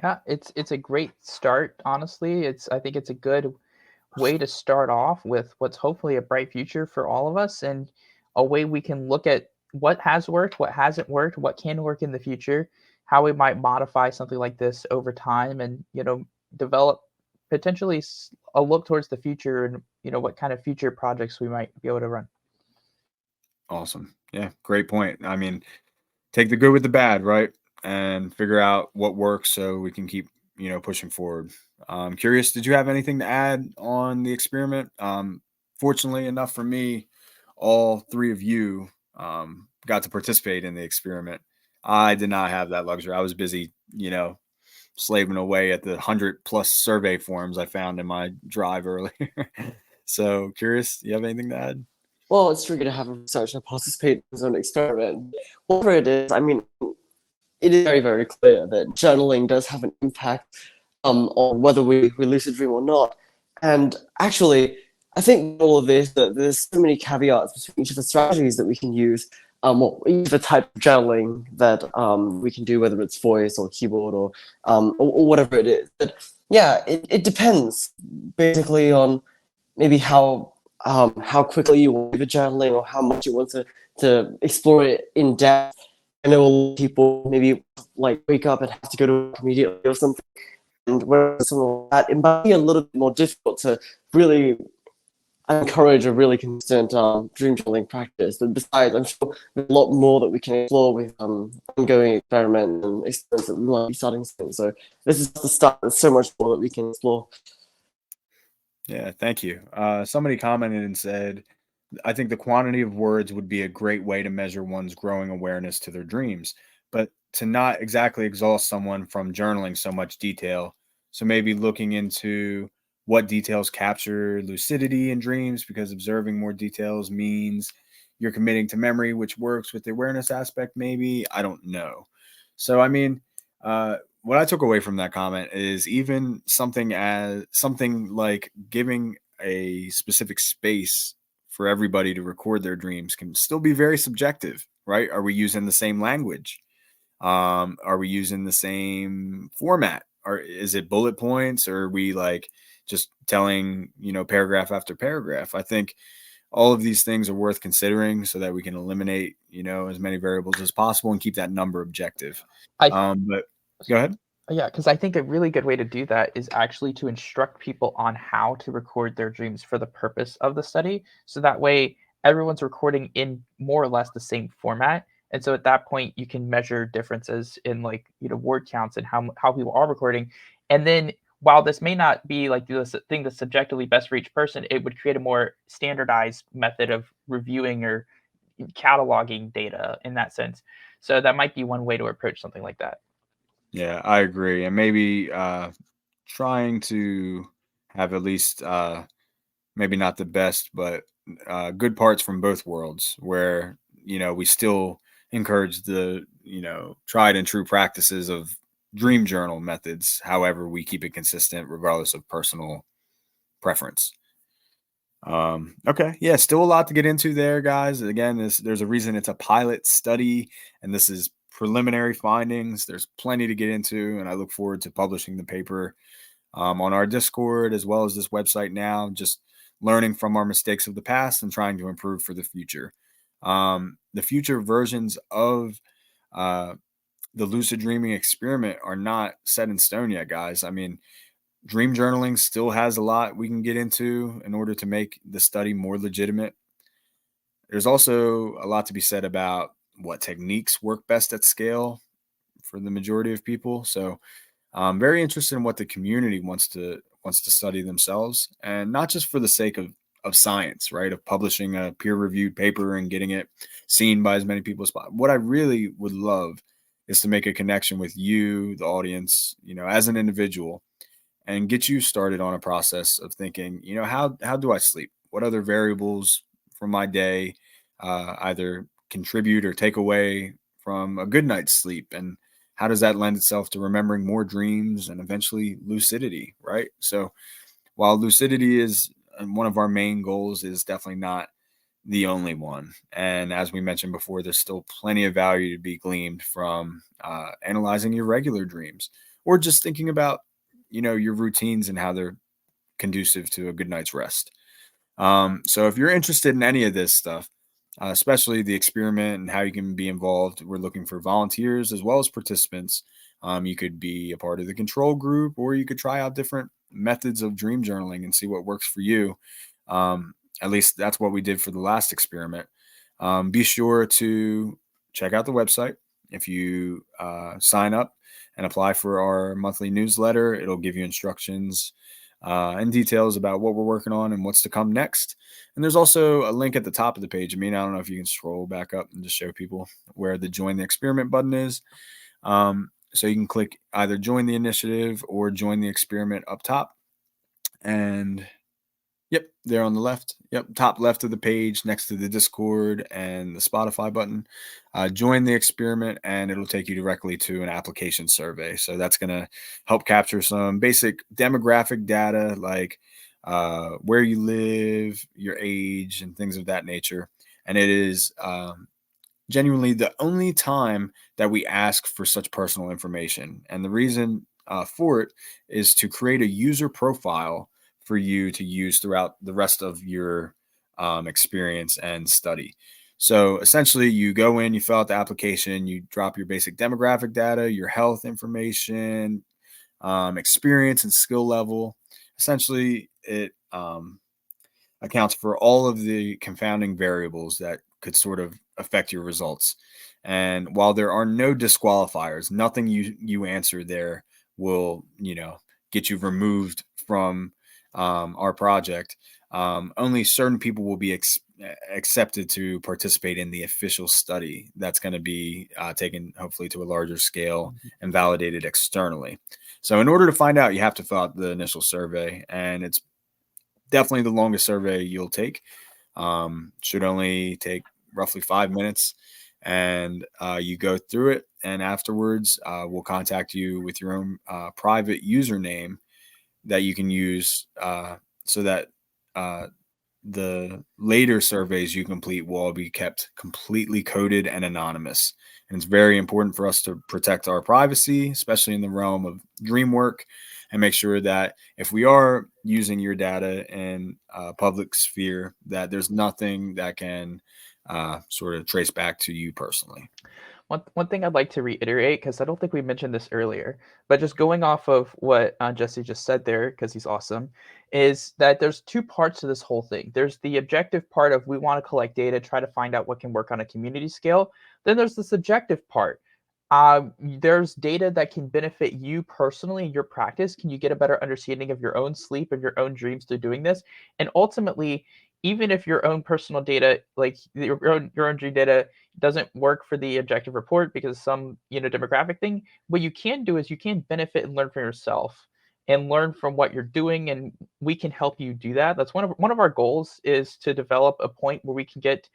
Yeah, it's a great start. Honestly, I think it's a good way to start off with what's hopefully a bright future for all of us, and a way we can look at what has worked, what hasn't worked, what can work in the future, how we might modify something like this over time, and develop potentially a look towards the future, and what kind of future projects we might be able to run. Awesome. Yeah, great point. I mean, take the good with the bad, right? And figure out what works so we can keep, pushing forward. Curious, did you have anything to add on the experiment? Fortunately enough for me, all three of you got to participate in the experiment. I did not have that luxury. I was busy, slaving away at the 100+ survey forms I found in my drive earlier. So curious, do you have anything to add? Well, it's tricky to have a researcher participate in his own experiment. Whatever it is, I mean, it is very, very clear that journaling does have an impact on whether we lucid dream or not. And actually, I think all of this, that there's so many caveats between each of the strategies that we can use, or each of the type of journaling that we can do, whether it's voice or keyboard or whatever it is. But yeah, it depends basically on maybe how how quickly you want to do the journaling or how much you want to explore it in depth. I know a lot of people maybe like wake up and have to go to work immediately or something, and when something like that, it might be a little bit more difficult to really encourage a really consistent dream journaling practice. But besides, I'm sure there's a lot more that we can explore with ongoing experiments and experiments that we might be starting soon. So this is the start. There's so much more that we can explore. Yeah, thank you. Somebody commented and said, I think the quantity of words would be a great way to measure one's growing awareness to their dreams, but to not exactly exhaust someone from journaling so much detail. So maybe looking into what details capture lucidity in dreams, because observing more details means you're committing to memory, which works with the awareness aspect, maybe. I don't know. So, I mean, what I took away from that comment is even something like giving a specific space for everybody to record their dreams can still be very subjective, right? Are we using the same language? Are we using the same format? Or is it bullet points? Or are we like just telling, paragraph after paragraph? I think all of these things are worth considering so that we can eliminate, as many variables as possible and keep that number objective. I But go ahead. Yeah, because I think a really good way to do that is actually to instruct people on how to record their dreams for the purpose of the study. So that way, everyone's recording in more or less the same format. And so at that point, you can measure differences in word counts and how people are recording. And then while this may not be like the thing that's subjectively best for each person, it would create a more standardized method of reviewing or cataloging data in that sense. So that might be one way to approach something like that. Yeah, I agree. And maybe trying to have at least maybe not the best, but good parts from both worlds where, we still encourage the, tried and true practices of dream journal methods. However, we keep it consistent regardless of personal preference. Okay. Yeah, still a lot to get into there, guys. Again, there's a reason it's a pilot study, and this is preliminary findings. There's plenty to get into, and I look forward to publishing the paper on our Discord as well as this website now, just learning from our mistakes of the past and trying to improve for the future. The future versions of the lucid dreaming experiment are not set in stone yet, guys. I mean, dream journaling still has a lot we can get into in order to make the study more legitimate. There's also a lot to be said about what techniques work best at scale for the majority of people. So I'm very interested in what the community wants to study themselves, and not just for the sake of science, right? Of publishing a peer-reviewed paper and getting it seen by as many people as possible. What I really would love is to make a connection with you, the audience, as an individual, and get you started on a process of thinking, how do I sleep? What other variables from my day either contribute or take away from a good night's sleep? And how does that lend itself to remembering more dreams and eventually lucidity, right? So while lucidity is one of our main goals, is definitely not the only one. And as we mentioned before, there's still plenty of value to be gleaned from analyzing your regular dreams, or just thinking about, your routines and how they're conducive to a good night's rest. So if you're interested in any of this stuff, especially the experiment and how you can be involved, we're looking for volunteers as well as participants. You could be a part of the control group, or you could try out different methods of dream journaling and see what works for you. At least that's what we did for the last experiment. Be sure to check out the website. If you sign up and apply for our monthly newsletter, it'll give you instructions and details about what we're working on and what's to come next. And there's also a link at the top of the page. I mean, I don't know if you can scroll back up and just show people where the join the experiment button is. So you can click either join the initiative or join the experiment up top. And yep, there on the left. Yep, top left of the page next to the Discord and the Spotify button. Join the experiment, and it'll take you directly to an application survey. So that's going to help capture some basic demographic data like where you live, your age, and things of that nature. And it is genuinely the only time that we ask for such personal information. And the reason for it is to create a user profile for you to use throughout the rest of your experience and study. So essentially, you go in, you fill out the application, you drop your basic demographic data, your health information, experience and skill level. Essentially, it accounts for all of the confounding variables that could sort of affect your results. And while there are no disqualifiers, nothing you answer there will get you removed from our project. Only certain people will be accepted to participate in the official study that's going to be taken hopefully to a larger scale and validated externally. So in order to find out, you have to fill out the initial survey, and it's definitely the longest survey you'll take. Should only take roughly 5 minutes, and you go through it, and afterwards we'll contact you with your own private username that you can use so that the later surveys you complete will all be kept completely coded and anonymous. And it's very important for us to protect our privacy, especially in the realm of dream work, and make sure that if we are using your data in public sphere, that there's nothing that can sort of trace back to you personally. One thing I'd like to reiterate, because I don't think we mentioned this earlier, but just going off of what Jesse just said there, because he's awesome, is that there's two parts to this whole thing. There's the objective part of we want to collect data, try to find out what can work on a community scale. Then there's the subjective part. There's data that can benefit you personally in your practice. Can you get a better understanding of your own sleep and your own dreams through doing this? And ultimately, even if your own personal data, like your own dream data, doesn't work for the objective report because some demographic thing, what you can do is you can benefit and learn for yourself and learn from what you're doing, and we can help you do that. That's one of our goals, is to develop a point where we can get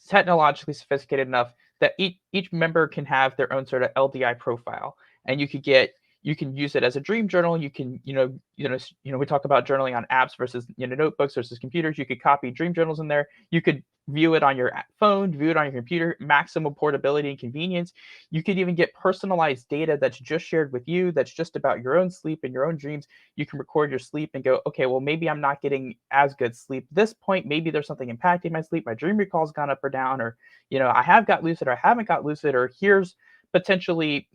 technologically sophisticated enough that each member can have their own sort of LDI profile, and you can use it as a dream journal. You can we talk about journaling on apps versus notebooks versus computers. You could copy dream journals in there. You could view it on your phone, view it on your computer, maximum portability and convenience. You could even get personalized data that's just shared with you, that's just about your own sleep and your own dreams. You can record your sleep and go, okay, well, maybe I'm not getting as good sleep at this point. Maybe there's something impacting my sleep. My dream recall's gone up or down, or, I have got lucid or I haven't got lucid, or here's potentially,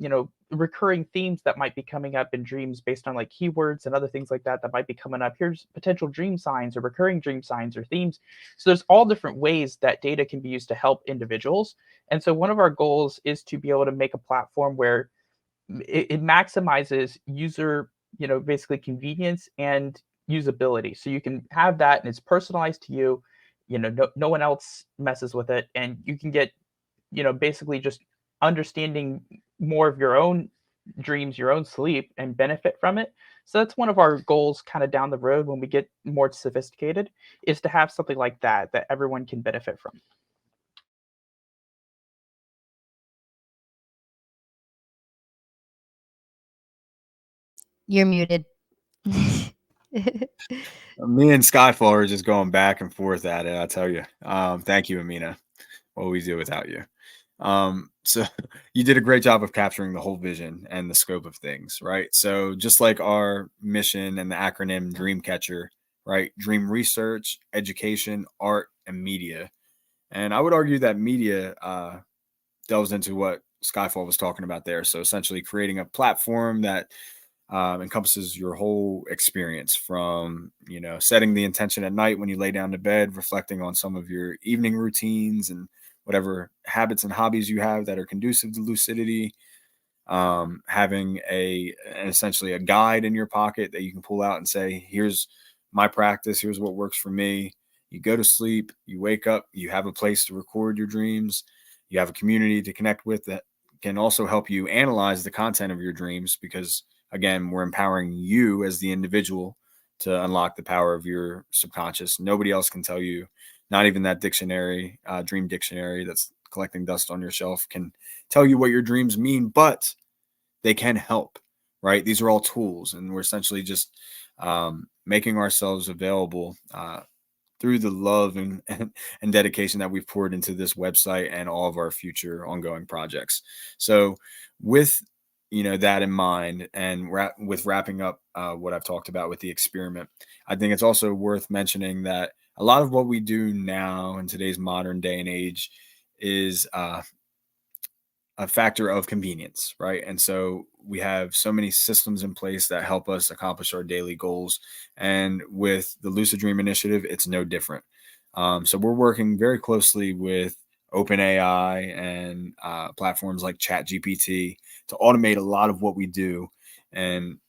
recurring themes that might be coming up in dreams based on like keywords and other things like that might be coming up. Here's potential dream signs or recurring dream signs or themes. So there's all different ways that data can be used to help individuals. And so one of our goals is to be able to make a platform where it maximizes user, basically convenience and usability. So you can have that and it's personalized to you. No one else messes with it, and you can get, basically just understanding more of your own dreams, your own sleep, and benefit from it. So that's one of our goals kind of down the road when we get more sophisticated, is to have something like that everyone can benefit from. You're muted. Me and Skyfall are just going back and forth at it, I tell you. Thank you, Amina. What we do without you. So you did a great job of capturing the whole vision and the scope of things, right? So just like our mission and the acronym Dreamcatcher, right? Dream research, education, art, and media. And I would argue that media delves into what Skyfall was talking about there. So essentially creating a platform that encompasses your whole experience, from setting the intention at night when you lay down to bed, reflecting on some of your evening routines and whatever habits and hobbies you have that are conducive to lucidity, having essentially a guide in your pocket that you can pull out and say, here's my practice, here's what works for me. You go to sleep, you wake up, you have a place to record your dreams, you have a community to connect with that can also help you analyze the content of your dreams, because again, we're empowering you as the individual to unlock the power of your subconscious. Nobody else can tell you, not even that dictionary, dream dictionary that's collecting dust on your shelf, can tell you what your dreams mean, but they can help, right? These are all tools, and we're essentially just making ourselves available through the love and dedication that we've poured into this website and all of our future ongoing projects. So with that in mind, and with wrapping up what I've talked about with the experiment, I think it's also worth mentioning that a lot of what we do now in today's modern day and age is a factor of convenience, right? And so we have so many systems in place that help us accomplish our daily goals. And with the Lucid Dream Initiative, it's no different. So we're working very closely with OpenAI and platforms like ChatGPT to automate a lot of what we do. And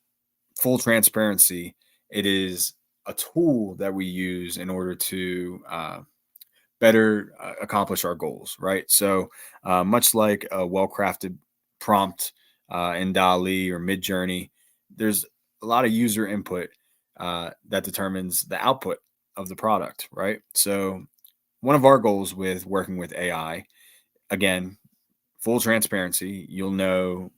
full transparency, it is a tool that we use in order to better accomplish our goals, right? So, much like a well-crafted prompt in DALL-E or Midjourney, there's a lot of user input that determines the output of the product, right? So, one of our goals with working with AI, again, full transparency, you'll know,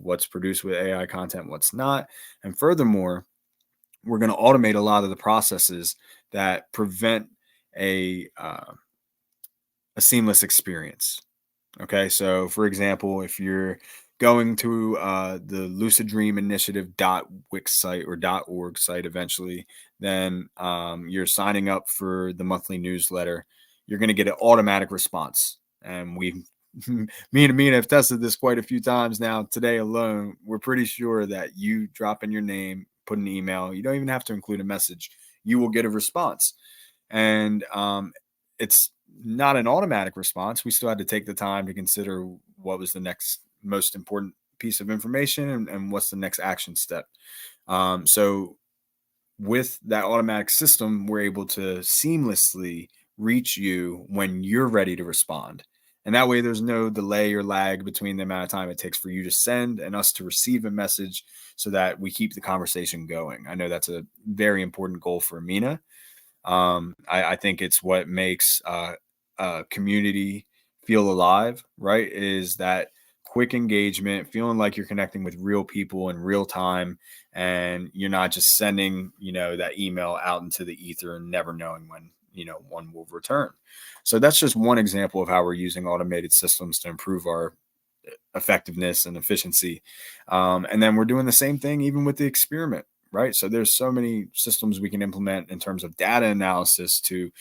what's produced with AI content, what's not, and furthermore, we're going to automate a lot of the processes that prevent a seamless experience. Okay, so for example, if you're going to the Lucid Dream Initiative .wix site or .org site eventually, then you're signing up for the monthly newsletter. You're going to get an automatic response, and we, me and Amina have tested this quite a few times now. Today alone, we're pretty sure that you drop in your name, put an email. You don't even have to include a message. You will get a response, and it's not an automatic response. We still had to take the time to consider what was the next most important piece of information and what's the next action step. So with that automatic system, we're able to seamlessly reach you when you're ready to respond. And that way there's no delay or lag between the amount of time it takes for you to send and us to receive a message, so that we keep the conversation going. I know that's a very important goal for Amina. I think it's what makes a community feel alive, right? Is that quick engagement, feeling like you're connecting with real people in real time, and you're not just sending, that email out into the ether and never knowing when, one will return. So that's just one example of how we're using automated systems to improve our effectiveness and efficiency. And then we're doing the same thing even with the experiment, right? So there's so many systems we can implement in terms of data analysis to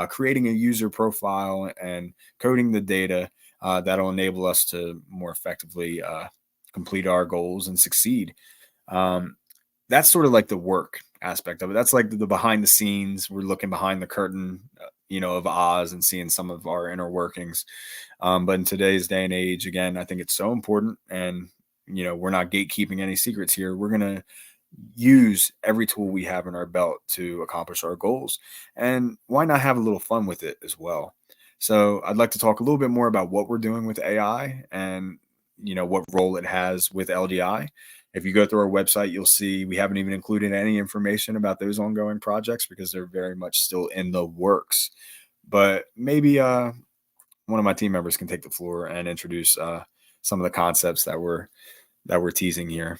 creating a user profile and coding the data that'll enable us to more effectively complete our goals and succeed. That's sort of like the work aspect of it. That's like the behind the scenes. We're looking behind the curtain, of Oz and seeing some of our inner workings. But in today's day and age, again, I think it's so important. And, we're not gatekeeping any secrets here. We're going to use every tool we have in our belt to accomplish our goals. And why not have a little fun with it as well? So I'd like to talk a little bit more about what we're doing with AI and, what role it has with LDI. If you go through our website, you'll see we haven't even included any information about those ongoing projects because they're very much still in the works. But maybe one of my team members can take the floor and introduce some of the concepts that we're teasing here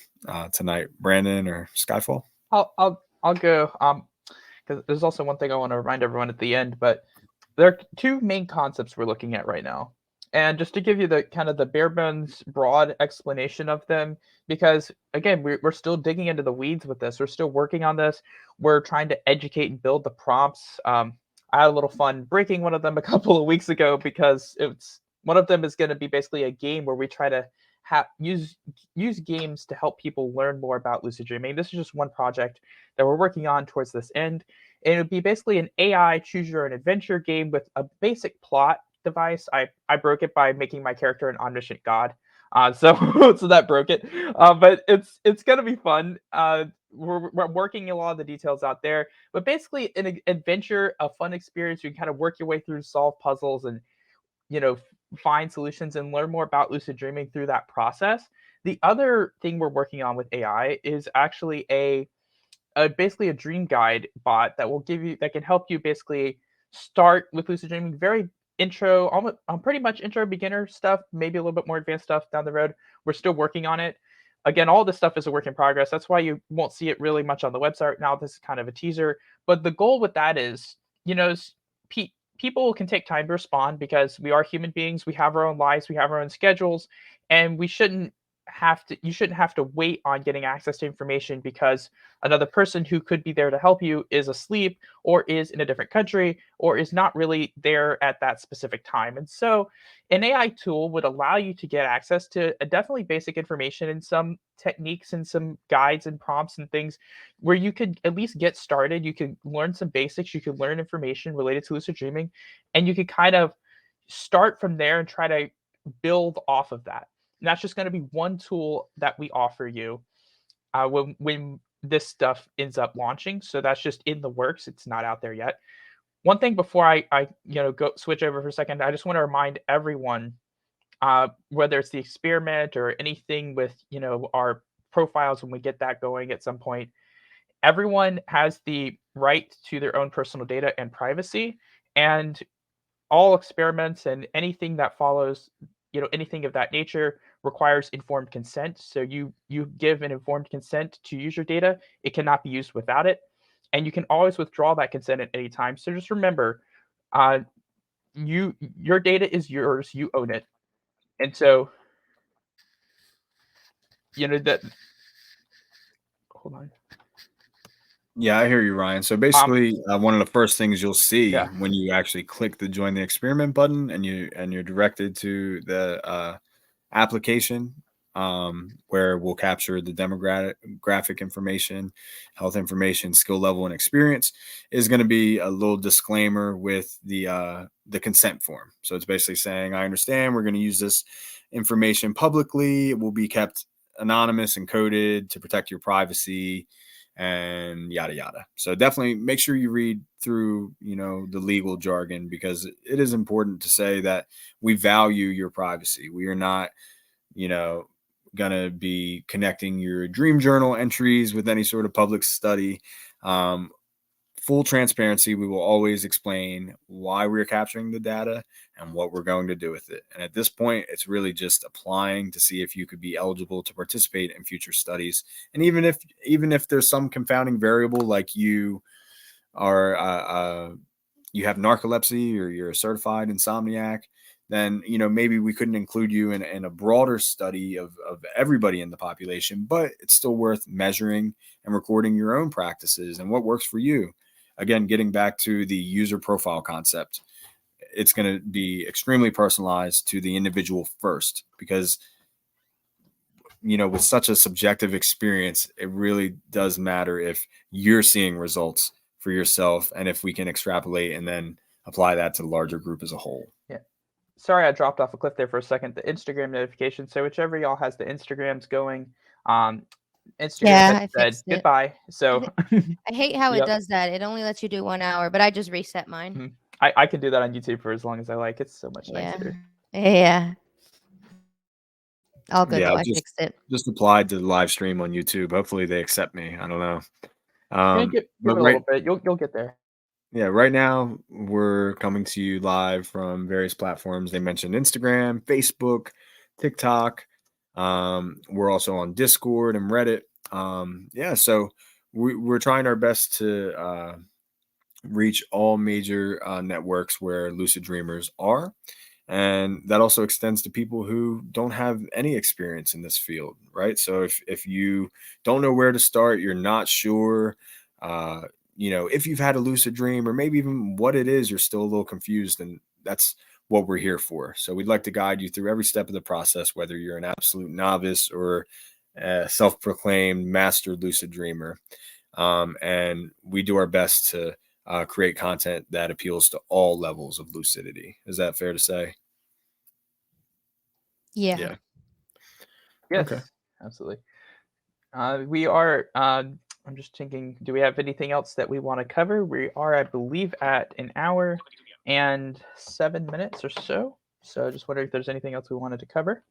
tonight. Brandon or Skyfall? I'll go. Because there's also one thing I want to remind everyone at the end, but there are two main concepts we're looking at right now. And just to give you the kind of the bare bones broad explanation of them, because again, we're still digging into the weeds with this. We're still working on this. We're trying to educate and build the prompts. I had a little fun breaking one of them a couple of weeks ago, because it's one of them is going to be basically a game where we try to use games to help people learn more about lucid dreaming. This is just one project that we're working on towards this end. And it would be basically an AI choose your own adventure game with a basic plot device. I broke it by making my character an omniscient god. So so that broke it. But it's gonna be fun. We're working a lot of the details out there. But basically an adventure, a fun experience. You can kind of work your way through, solve puzzles, and find solutions and learn more about lucid dreaming through that process. The other thing we're working on with AI is actually basically a dream guide bot that can help you basically start with lucid dreaming, very intro, almost pretty much intro beginner stuff, maybe a little bit more advanced stuff down the road. We're still working on it. Again, all this stuff is a work in progress. That's why you won't see it really much on the website right now. This is kind of a teaser, but the goal with that is, people can take time to respond, because we are human beings. We have our own lives, we have our own schedules, and we shouldn't shouldn't have to wait on getting access to information because another person who could be there to help you is asleep or is in a different country or is not really there at that specific time. And so an AI tool would allow you to get access to definitely basic information and some techniques and some guides and prompts and things where you could at least get started. You could learn some basics, you could learn information related to lucid dreaming, and you could kind of start from there and try to build off of that. And that's just going to be one tool that we offer you when this stuff ends up launching. So that's just in the works. It's not out there yet. One thing before I go switch over for a second, I just want to remind everyone, whether it's the experiment or anything with our profiles when we get that going at some point, everyone has the right to their own personal data and privacy, and all experiments and anything that follows, anything of that nature requires informed consent. So you give an informed consent to use your data. It cannot be used without it, and you can always withdraw that consent at any time. So just remember, uh, your data is yours. You own it, and so that. Hold on. Yeah, I hear you, Ryan. So basically, one of the first things you'll see when you actually click the join the experiment button and you're directed to the application where we'll capture the demographic information, health information, skill level, and experience, is going to be a little disclaimer with the consent form. So it's basically saying, I understand we're going to use this information publicly. It will be kept anonymous and coded to protect your privacy and yada yada. So definitely make sure you read through the legal jargon, because it is important to say that we value your privacy. We are not gonna be connecting your dream journal entries with any sort of public study. Full transparency, we will always explain why we're capturing the data and what we're going to do with it. And at this point, it's really just applying to see if you could be eligible to participate in future studies. And even if there's some confounding variable, like you are you have narcolepsy or you're a certified insomniac, then maybe we couldn't include you in a broader study of everybody in the population. But it's still worth measuring and recording your own practices and what works for you. Again, getting back to the user profile concept, it's going to be extremely personalized to the individual first, because with such a subjective experience, it really does matter if you're seeing results for yourself and if we can extrapolate and then apply that to the larger group as a whole. Yeah. Sorry, I dropped off a cliff there for a second. The Instagram notification. So whichever y'all has the Instagrams going, Instagram has said goodbye. So I hate how it does that. It only lets you do 1 hour, but I just reset mine. Mm-hmm. I can do that on YouTube for as long as I like. It's so much nicer. Yeah. All good. I fixed it. Just applied to the live stream on YouTube. Hopefully they accept me. I don't know. Give it a little bit. You'll get there. Yeah, right now we're coming to you live from various platforms. They mentioned Instagram, Facebook, TikTok. We're also on Discord and Reddit. So we're trying our best to reach all major networks where lucid dreamers are. And that also extends to people who don't have any experience in this field, right? So if you don't know where to start, you're not sure, if you've had a lucid dream or maybe even what it is, you're still a little confused, and that's what we're here for. So we'd like to guide you through every step of the process, whether you're an absolute novice or a self-proclaimed master lucid dreamer. And we do our best to create content that appeals to all levels of lucidity. Is that fair to say? Yeah. Yes, okay. Absolutely. We are, I'm just thinking, do we have anything else that we want to cover? We are, I believe, at 1 hour and 7 minutes or so. So I just wondering if there's anything else we wanted to cover.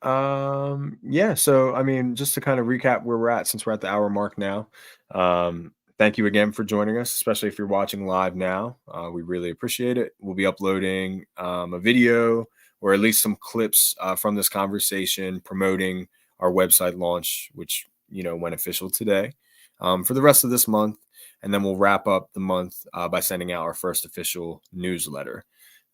So I mean, just to kind of recap where we're at, since we're at the hour mark now, thank you again for joining us, especially if you're watching live now. We really appreciate it. We'll be uploading a video or at least some clips from this conversation promoting our website launch, which went official today, for the rest of this month. And then we'll wrap up the month by sending out our first official newsletter.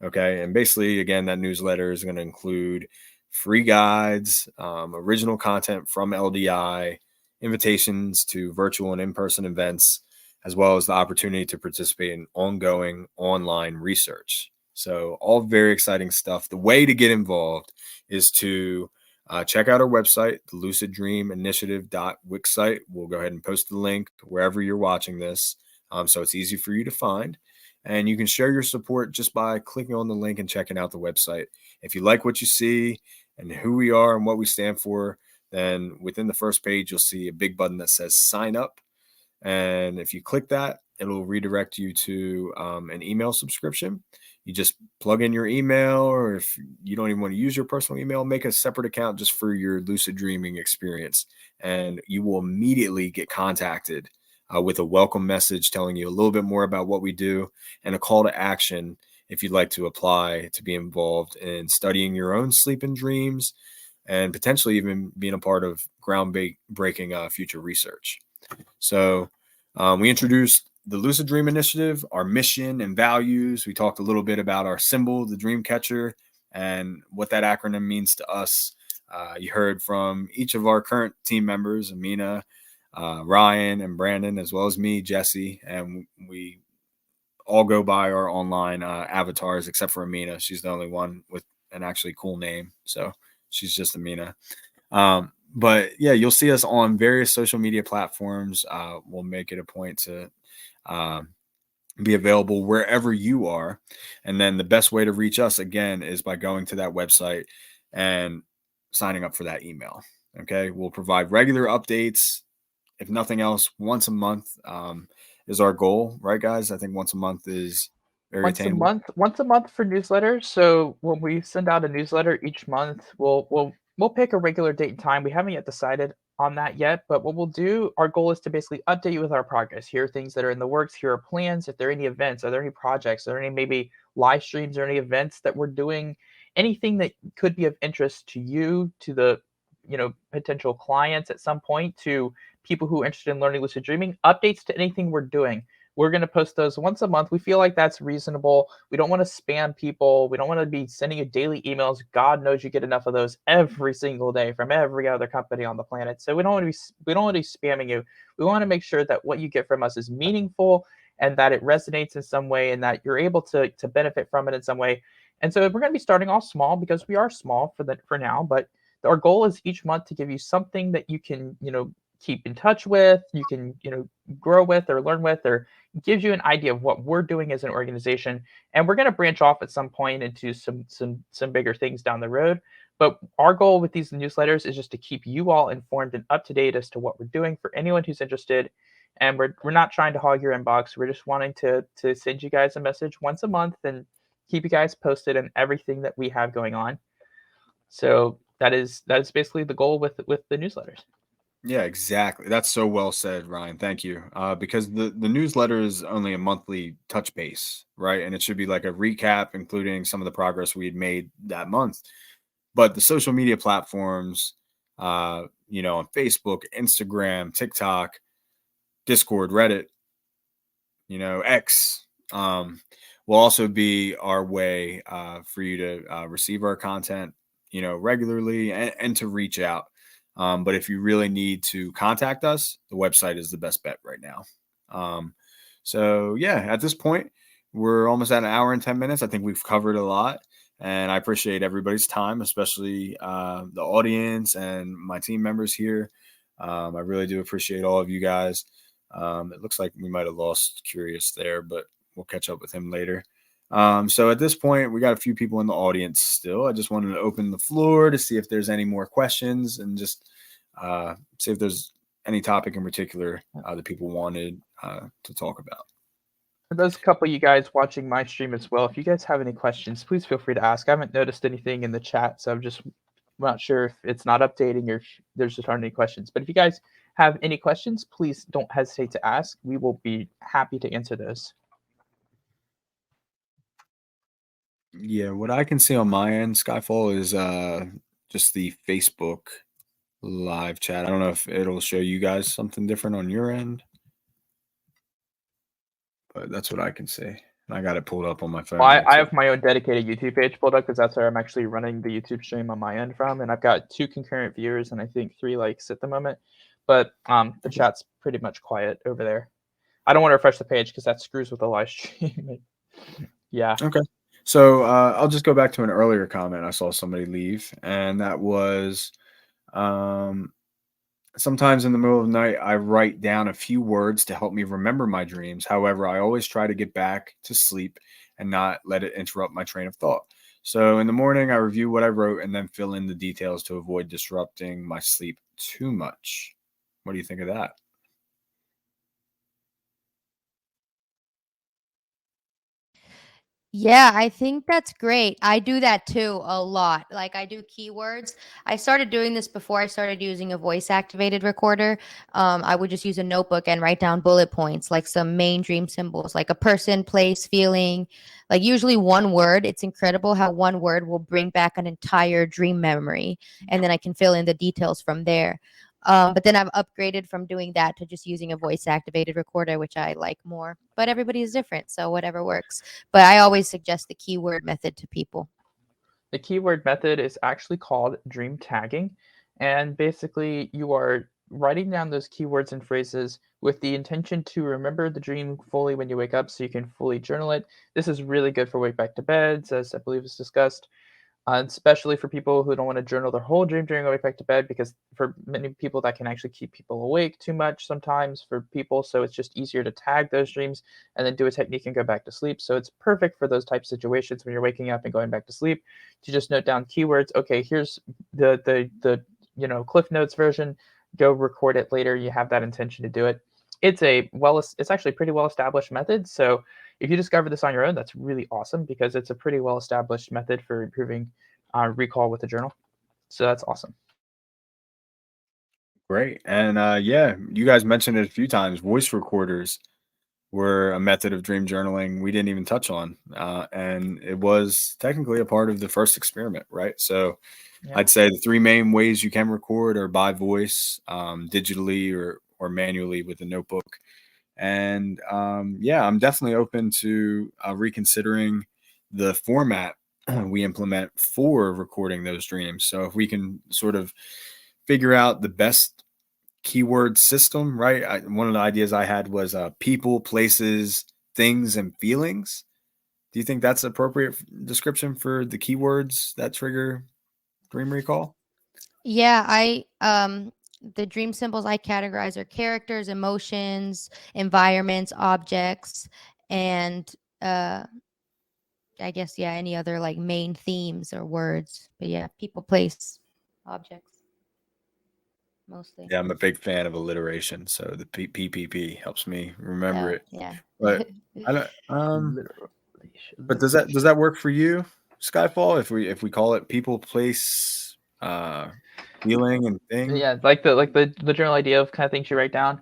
Okay. And basically, again, that newsletter is going to include free guides, original content from LDI, invitations to virtual and in-person events, as well as the opportunity to participate in ongoing online research. So all very exciting stuff. The way to get involved is to check out our website, the Lucid Dream Initiative.wix site. We'll go ahead and post the link wherever you're watching this, so it's easy for you to find. And you can share your support just by clicking on the link and checking out the website. If you like what you see and who we are and what we stand for, then within the first page, you'll see a big button that says sign up. And if you click that, it'll redirect you to an email subscription. You just plug in your email, or if you don't even want to use your personal email, make a separate account just for your lucid dreaming experience. And you will immediately get contacted with a welcome message telling you a little bit more about what we do and a call to action if you'd like to apply to be involved in studying your own sleep and dreams and potentially even being a part of groundbreaking future research. So we introduced the Lucid Dream Initiative, our mission and values. We talked a little bit about our symbol, the dream catcher, and what that acronym means to us. You heard from each of our current team members, Amina, Ryan, and Brandon, as well as me, Jesse, and we all go by our online avatars except for Amina. She's the only one with an actually cool name, so she's just Amina. But yeah, you'll see us on various social media platforms. We'll make it a point to be available wherever you are. And then the best way to reach us, again, is by going to that website and signing up for that email. Okay. We'll provide regular updates. If nothing else, once a month is our goal, right, guys? I think once a month is very attainable. Once a month for newsletters. So when we send out a newsletter each month, we'll pick a regular date and time. We haven't yet decided on that yet, but what we'll do, our goal is to basically update you with our progress. Here are things that are in the works. Here are plans. If there are any events, are there any projects, are there any maybe live streams or any events that we're doing, anything that could be of interest to you, to the potential clients at some point, to people who are interested in learning lucid dreaming, updates to anything we're doing. We're going to post those once a month. We feel like that's reasonable. We don't want to spam people. We don't want to be sending you daily emails. God knows you get enough of those every single day from every other company on the planet. So we don't want to be spamming you. We want to make sure that what you get from us is meaningful and that it resonates in some way and that you're able to benefit from it in some way. And so we're going to be starting off small because we are small for now, but our goal is each month to give you something that you can, keep in touch with, you can, grow with or learn with, or gives you an idea of what we're doing as an organization. And we're going to branch off at some point into some bigger things down the road. But our goal with these newsletters is just to keep you all informed and up to date as to what we're doing for anyone who's interested. And we're not trying to hog your inbox. We're just wanting to send you guys a message once a month and keep you guys posted on everything that we have going on. So that is basically the goal with the newsletters. Yeah, exactly. That's so well said, Ryan. Thank you. Because the newsletter is only a monthly touch base, right? And it should be like a recap, including some of the progress we had made that month. But the social media platforms, on Facebook, Instagram, TikTok, Discord, Reddit, X, will also be our way for you to receive our content, regularly and to reach out. But if you really need to contact us, the website is the best bet right now. So yeah, at this point, we're almost at an hour and 10 minutes. I think we've covered a lot, and I appreciate everybody's time, especially the audience and my team members here. I really do appreciate all of you guys. It looks like we might have lost Curious there, but we'll catch up with him later. So at this point, we got a few people in the audience still. I just wanted to open the floor to see if there's any more questions and just see if there's any topic in particular that people wanted to talk about. For those couple of you guys watching my stream as well, if you guys have any questions, please feel free to ask. I haven't noticed anything in the chat, so I'm just not sure if it's not updating or if there's just aren't any questions. But if you guys have any questions, please don't hesitate to ask. We will be happy to answer those. Yeah, what I can see on my end, Skyfall, is just the Facebook live chat. I don't know if it'll show you guys something different on your end, but that's what I can see. I got it pulled up on my phone. Well, here, I too. have my own dedicated YouTube page pulled up because that's where I'm actually running the YouTube stream on my end from, and I've got 2 concurrent viewers and I think 3 likes at the moment. But the chat's pretty much quiet over there. I don't want to refresh the page because that screws with the live stream. Yeah. Okay. So I'll just go back to an earlier comment. I saw somebody leave, and that was sometimes in the middle of the night, I write down a few words to help me remember my dreams. However, I always try to get back to sleep and not let it interrupt my train of thought. So in the morning, I review what I wrote and then fill in the details to avoid disrupting my sleep too much. What do you think of that? Yeah, I think that's great. I do that too a lot. Like I do keywords. I started doing this before I started using a voice activated recorder. I would just use a notebook and write down bullet points, like some main dream symbols, like a person, place, feeling, like usually one word. It's incredible how one word will bring back an entire dream memory. And then I can fill in the details from there. But then I've upgraded from doing that to just using a voice activated recorder, which I like more. But everybody is different, so whatever works. But I always suggest the keyword method to people. The keyword method is actually called dream tagging. And basically, you are writing down those keywords and phrases with the intention to remember the dream fully when you wake up so you can fully journal it. This is really good for wake back to beds, as I believe is discussed. Especially for people who don't want to journal their whole dream during a way back to bed, because for many people that can actually keep people awake too much sometimes for people. So it's just easier to tag those dreams and then do a technique and go back to sleep. So it's perfect for those types of situations when you're waking up and going back to sleep to just note down keywords. Okay, here's the Cliff Notes version. Go record it later. You have that intention to do it. It's actually a pretty well established method. So if you discover this on your own, that's really awesome because it's a pretty well established method for improving recall with a journal. So that's awesome. Great. And yeah, you guys mentioned it a few times. Voice recorders were a method of dream journaling we didn't even touch on. And it was technically a part of the first experiment, right? So Yeah. I'd say the 3 main ways you can record are by voice, digitally, or manually with a notebook. And yeah, I'm definitely open to reconsidering the format we implement for recording those dreams. So if we can sort of figure out the best keyword system, right? One of the ideas I had was people, places, things, and feelings. Do you think that's appropriate description for the keywords that trigger dream recall? Yeah, I the dream symbols I categorize are characters, emotions, environments, objects, and uh I guess yeah, any other like main themes or words. But yeah, people, place, objects mostly. Yeah, I'm a big fan of alliteration, so the PPP helps me remember Oh, it. yeah. But I don't. Literally. But does that work for you, Skyfall? If we call it people, place, feeling, and thing. Yeah, like the general idea of kind of things you write down.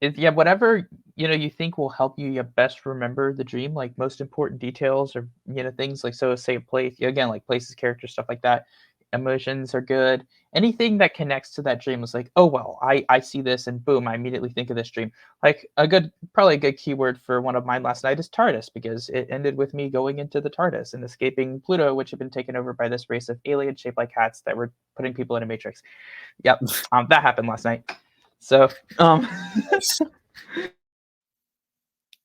Yeah, whatever you think will help you best remember the dream, like most important details or things like, so say place again, like places, characters, stuff like that. Emotions are good. Anything that connects to that dream is like, oh well, I see this and boom, I immediately think of this dream. Like probably a good keyword for one of mine last night is TARDIS, because it ended with me going into the TARDIS and escaping Pluto, which had been taken over by this race of aliens shaped like hats that were putting people in a matrix. Yep, that happened last night. So, Nice.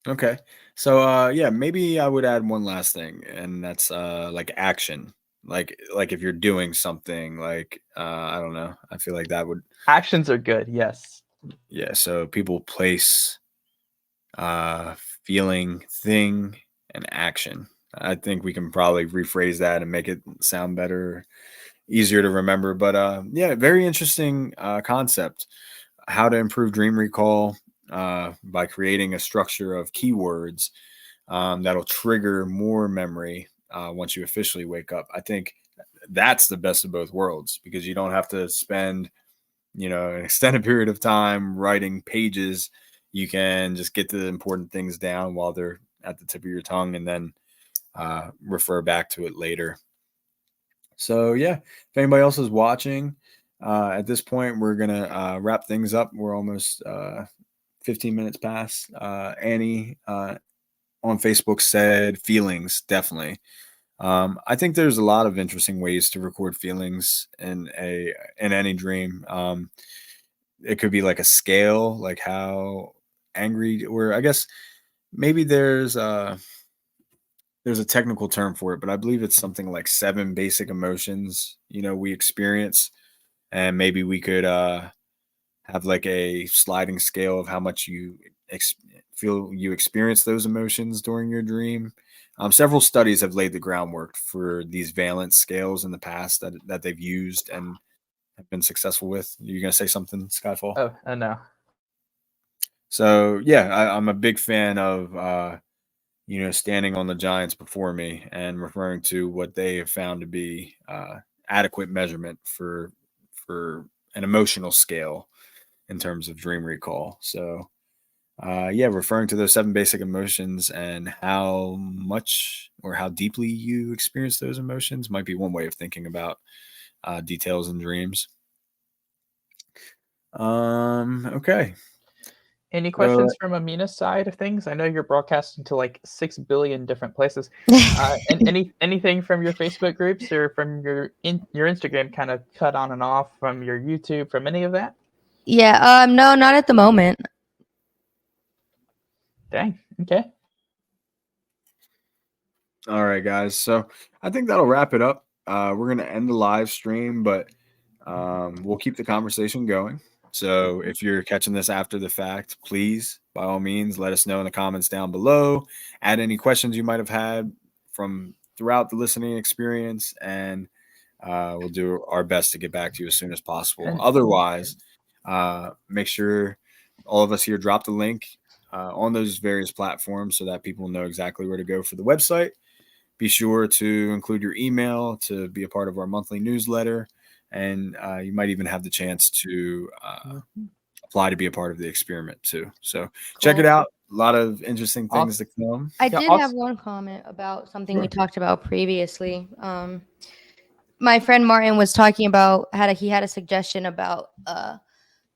Okay. So yeah, maybe I would add one last thing, and that's like action. Like if you're doing something, like I don't know. I feel like that would, actions are good. Yes. yeah, so people, place, uh feeling, thing, and action. I think we can probably rephrase that and make it sound better, easier to remember. But yeah, very interesting concept. How to improve dream recall by creating a structure of keywords that'll trigger more memory once you officially wake up. I think that's the best of both worlds, because you don't have to spend an extended period of time writing pages. You can just get the important things down while they're at the tip of your tongue, and then refer back to it later. So yeah, if anybody else is watching, at this point, we're gonna wrap things up. We're almost 15 minutes past. Annie, on Facebook said feelings, definitely. I think there's a lot of interesting ways to record feelings in any dream. It could be like a scale, like how angry, or I guess maybe there's a technical term for it, but I believe it's something like 7 basic emotions, we experience, and maybe we could have like a sliding scale of how much you feel you experience those emotions during your dream. Several studies have laid the groundwork for these valence scales in the past that they've used and have been successful with. You gonna say something, Skyfall? Oh, no. So yeah, I'm a big fan of standing on the giants before me and referring to what they have found to be adequate measurement for an emotional scale in terms of dream recall. So yeah, referring to those 7 basic emotions and how much or how deeply you experience those emotions might be one way of thinking about details in dreams. Okay. Any So questions from Amina's side of things? I know you're broadcasting to like 6 billion different places. And anything from your Facebook groups or from your Instagram kind of cut on and off, from your YouTube, from any of that? Yeah, no, not at the moment. Dang. Okay. all right, guys. So I think that'll wrap it up. We're gonna end the live stream, but we'll keep the conversation going. So if you're catching this after the fact, please, by all means, let us know in the comments down below. Add any questions you might have had from throughout the listening experience, and we'll do our best to get back to you as soon as possible. And- Otherwise, make sure all of us here drop the link on those various platforms so that people know exactly where to go for the website. Be sure to include your email to be a part of our monthly newsletter, and you might even have the chance to apply to be a part of the experiment too. So check it Cool. out. A lot of interesting things to come. I Yeah, did have one comment about something we talked about previously. My friend Martin was talking about he had a suggestion about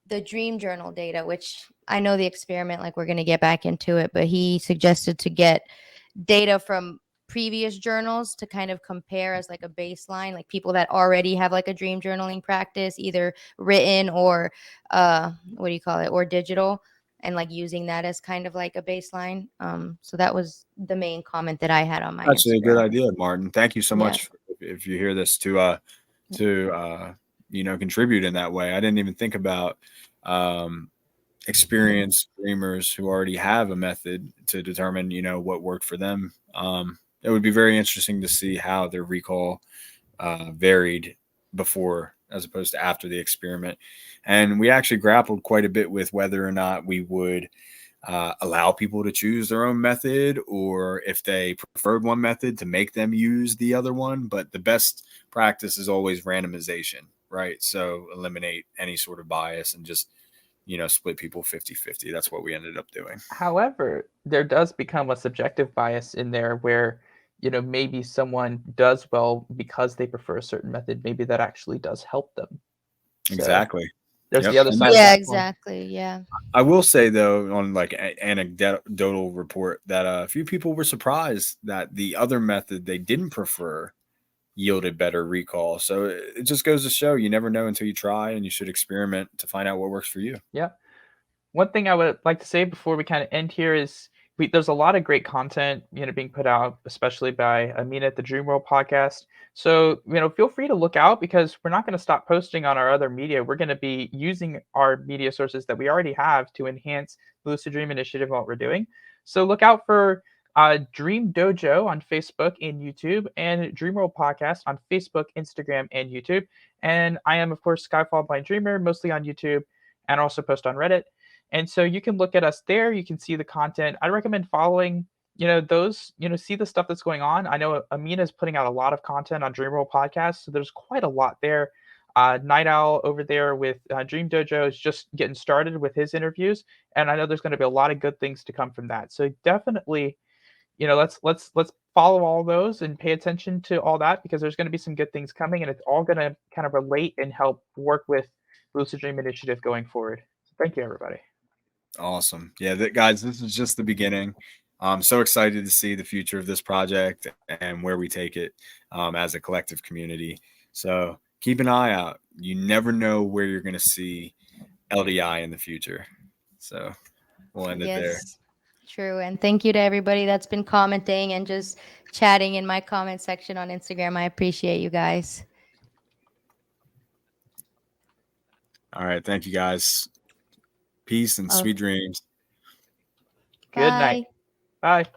the dream journal data, which I know the experiment, like we're going to get back into it, but he suggested to get data from previous journals to kind of compare as like a baseline, like people that already have like a dream journaling practice, either written or what do you call it, or digital, and like using that as kind of like a baseline. So that was the main comment that I had on my Actually, a good Instagram. idea, Martin. Thank you so Yeah. much if you hear this to contribute in that way. I didn't even think about experienced dreamers who already have a method to determine what worked for them. It would be very interesting to see how their recall varied before as opposed to after the experiment. And we actually grappled quite a bit with whether or not we would allow people to choose their own method, or if they preferred one method to make them use the other one. But the best practice is always randomization, right? So eliminate any sort of bias and just split people 50-50. That's what we ended up doing. However, there does become a subjective bias in there where, maybe someone does well because they prefer a certain method. Maybe that actually does help them. So Exactly. there's Yep. the other And side of Yeah, that coin. exactly. Yeah. I will say though, on like anecdotal report, that a few people were surprised that the other method they didn't prefer yielded better recall. So it just goes to show you never know until you try, and you should experiment to find out what works for you. Yeah. One thing I would like to say before we kind of end here is there's a lot of great content, being put out, especially by Amina at the Dream World podcast. So, feel free to look out, because we're not going to stop posting on our other media. We're going to be using our media sources that we already have to enhance the Lucid Dream Initiative and what we're doing. So look out for Dream Dojo on Facebook and YouTube, and Dream World Podcast on Facebook, Instagram, and YouTube. And I am, of course, Skyfall by Dreamer, mostly on YouTube, and also post on Reddit. And so you can look at us there. You can see the content. I recommend following, those, see the stuff that's going on. I know Amina is putting out a lot of content on Dream World Podcast, so there's quite a lot there. Night Owl over there with Dream Dojo is just getting started with his interviews, and I know there's going to be a lot of good things to come from that. So definitely, let's follow all those and pay attention to all that, because there's going to be some good things coming, and it's all going to kind of relate and help work with Lucid Dream Initiative going forward. So thank you, everybody. Awesome. Yeah, guys, this is just the beginning. I'm so excited to see the future of this project and where we take it as a collective community. So keep an eye out. You never know where you're going to see LDI in the future. So we'll end it there. Yes, true. And thank you to everybody that's been commenting and just chatting in my comment section on Instagram. I appreciate you guys. All right. Thank you, guys. Peace and Oh. sweet dreams. Good night. Bye. Bye.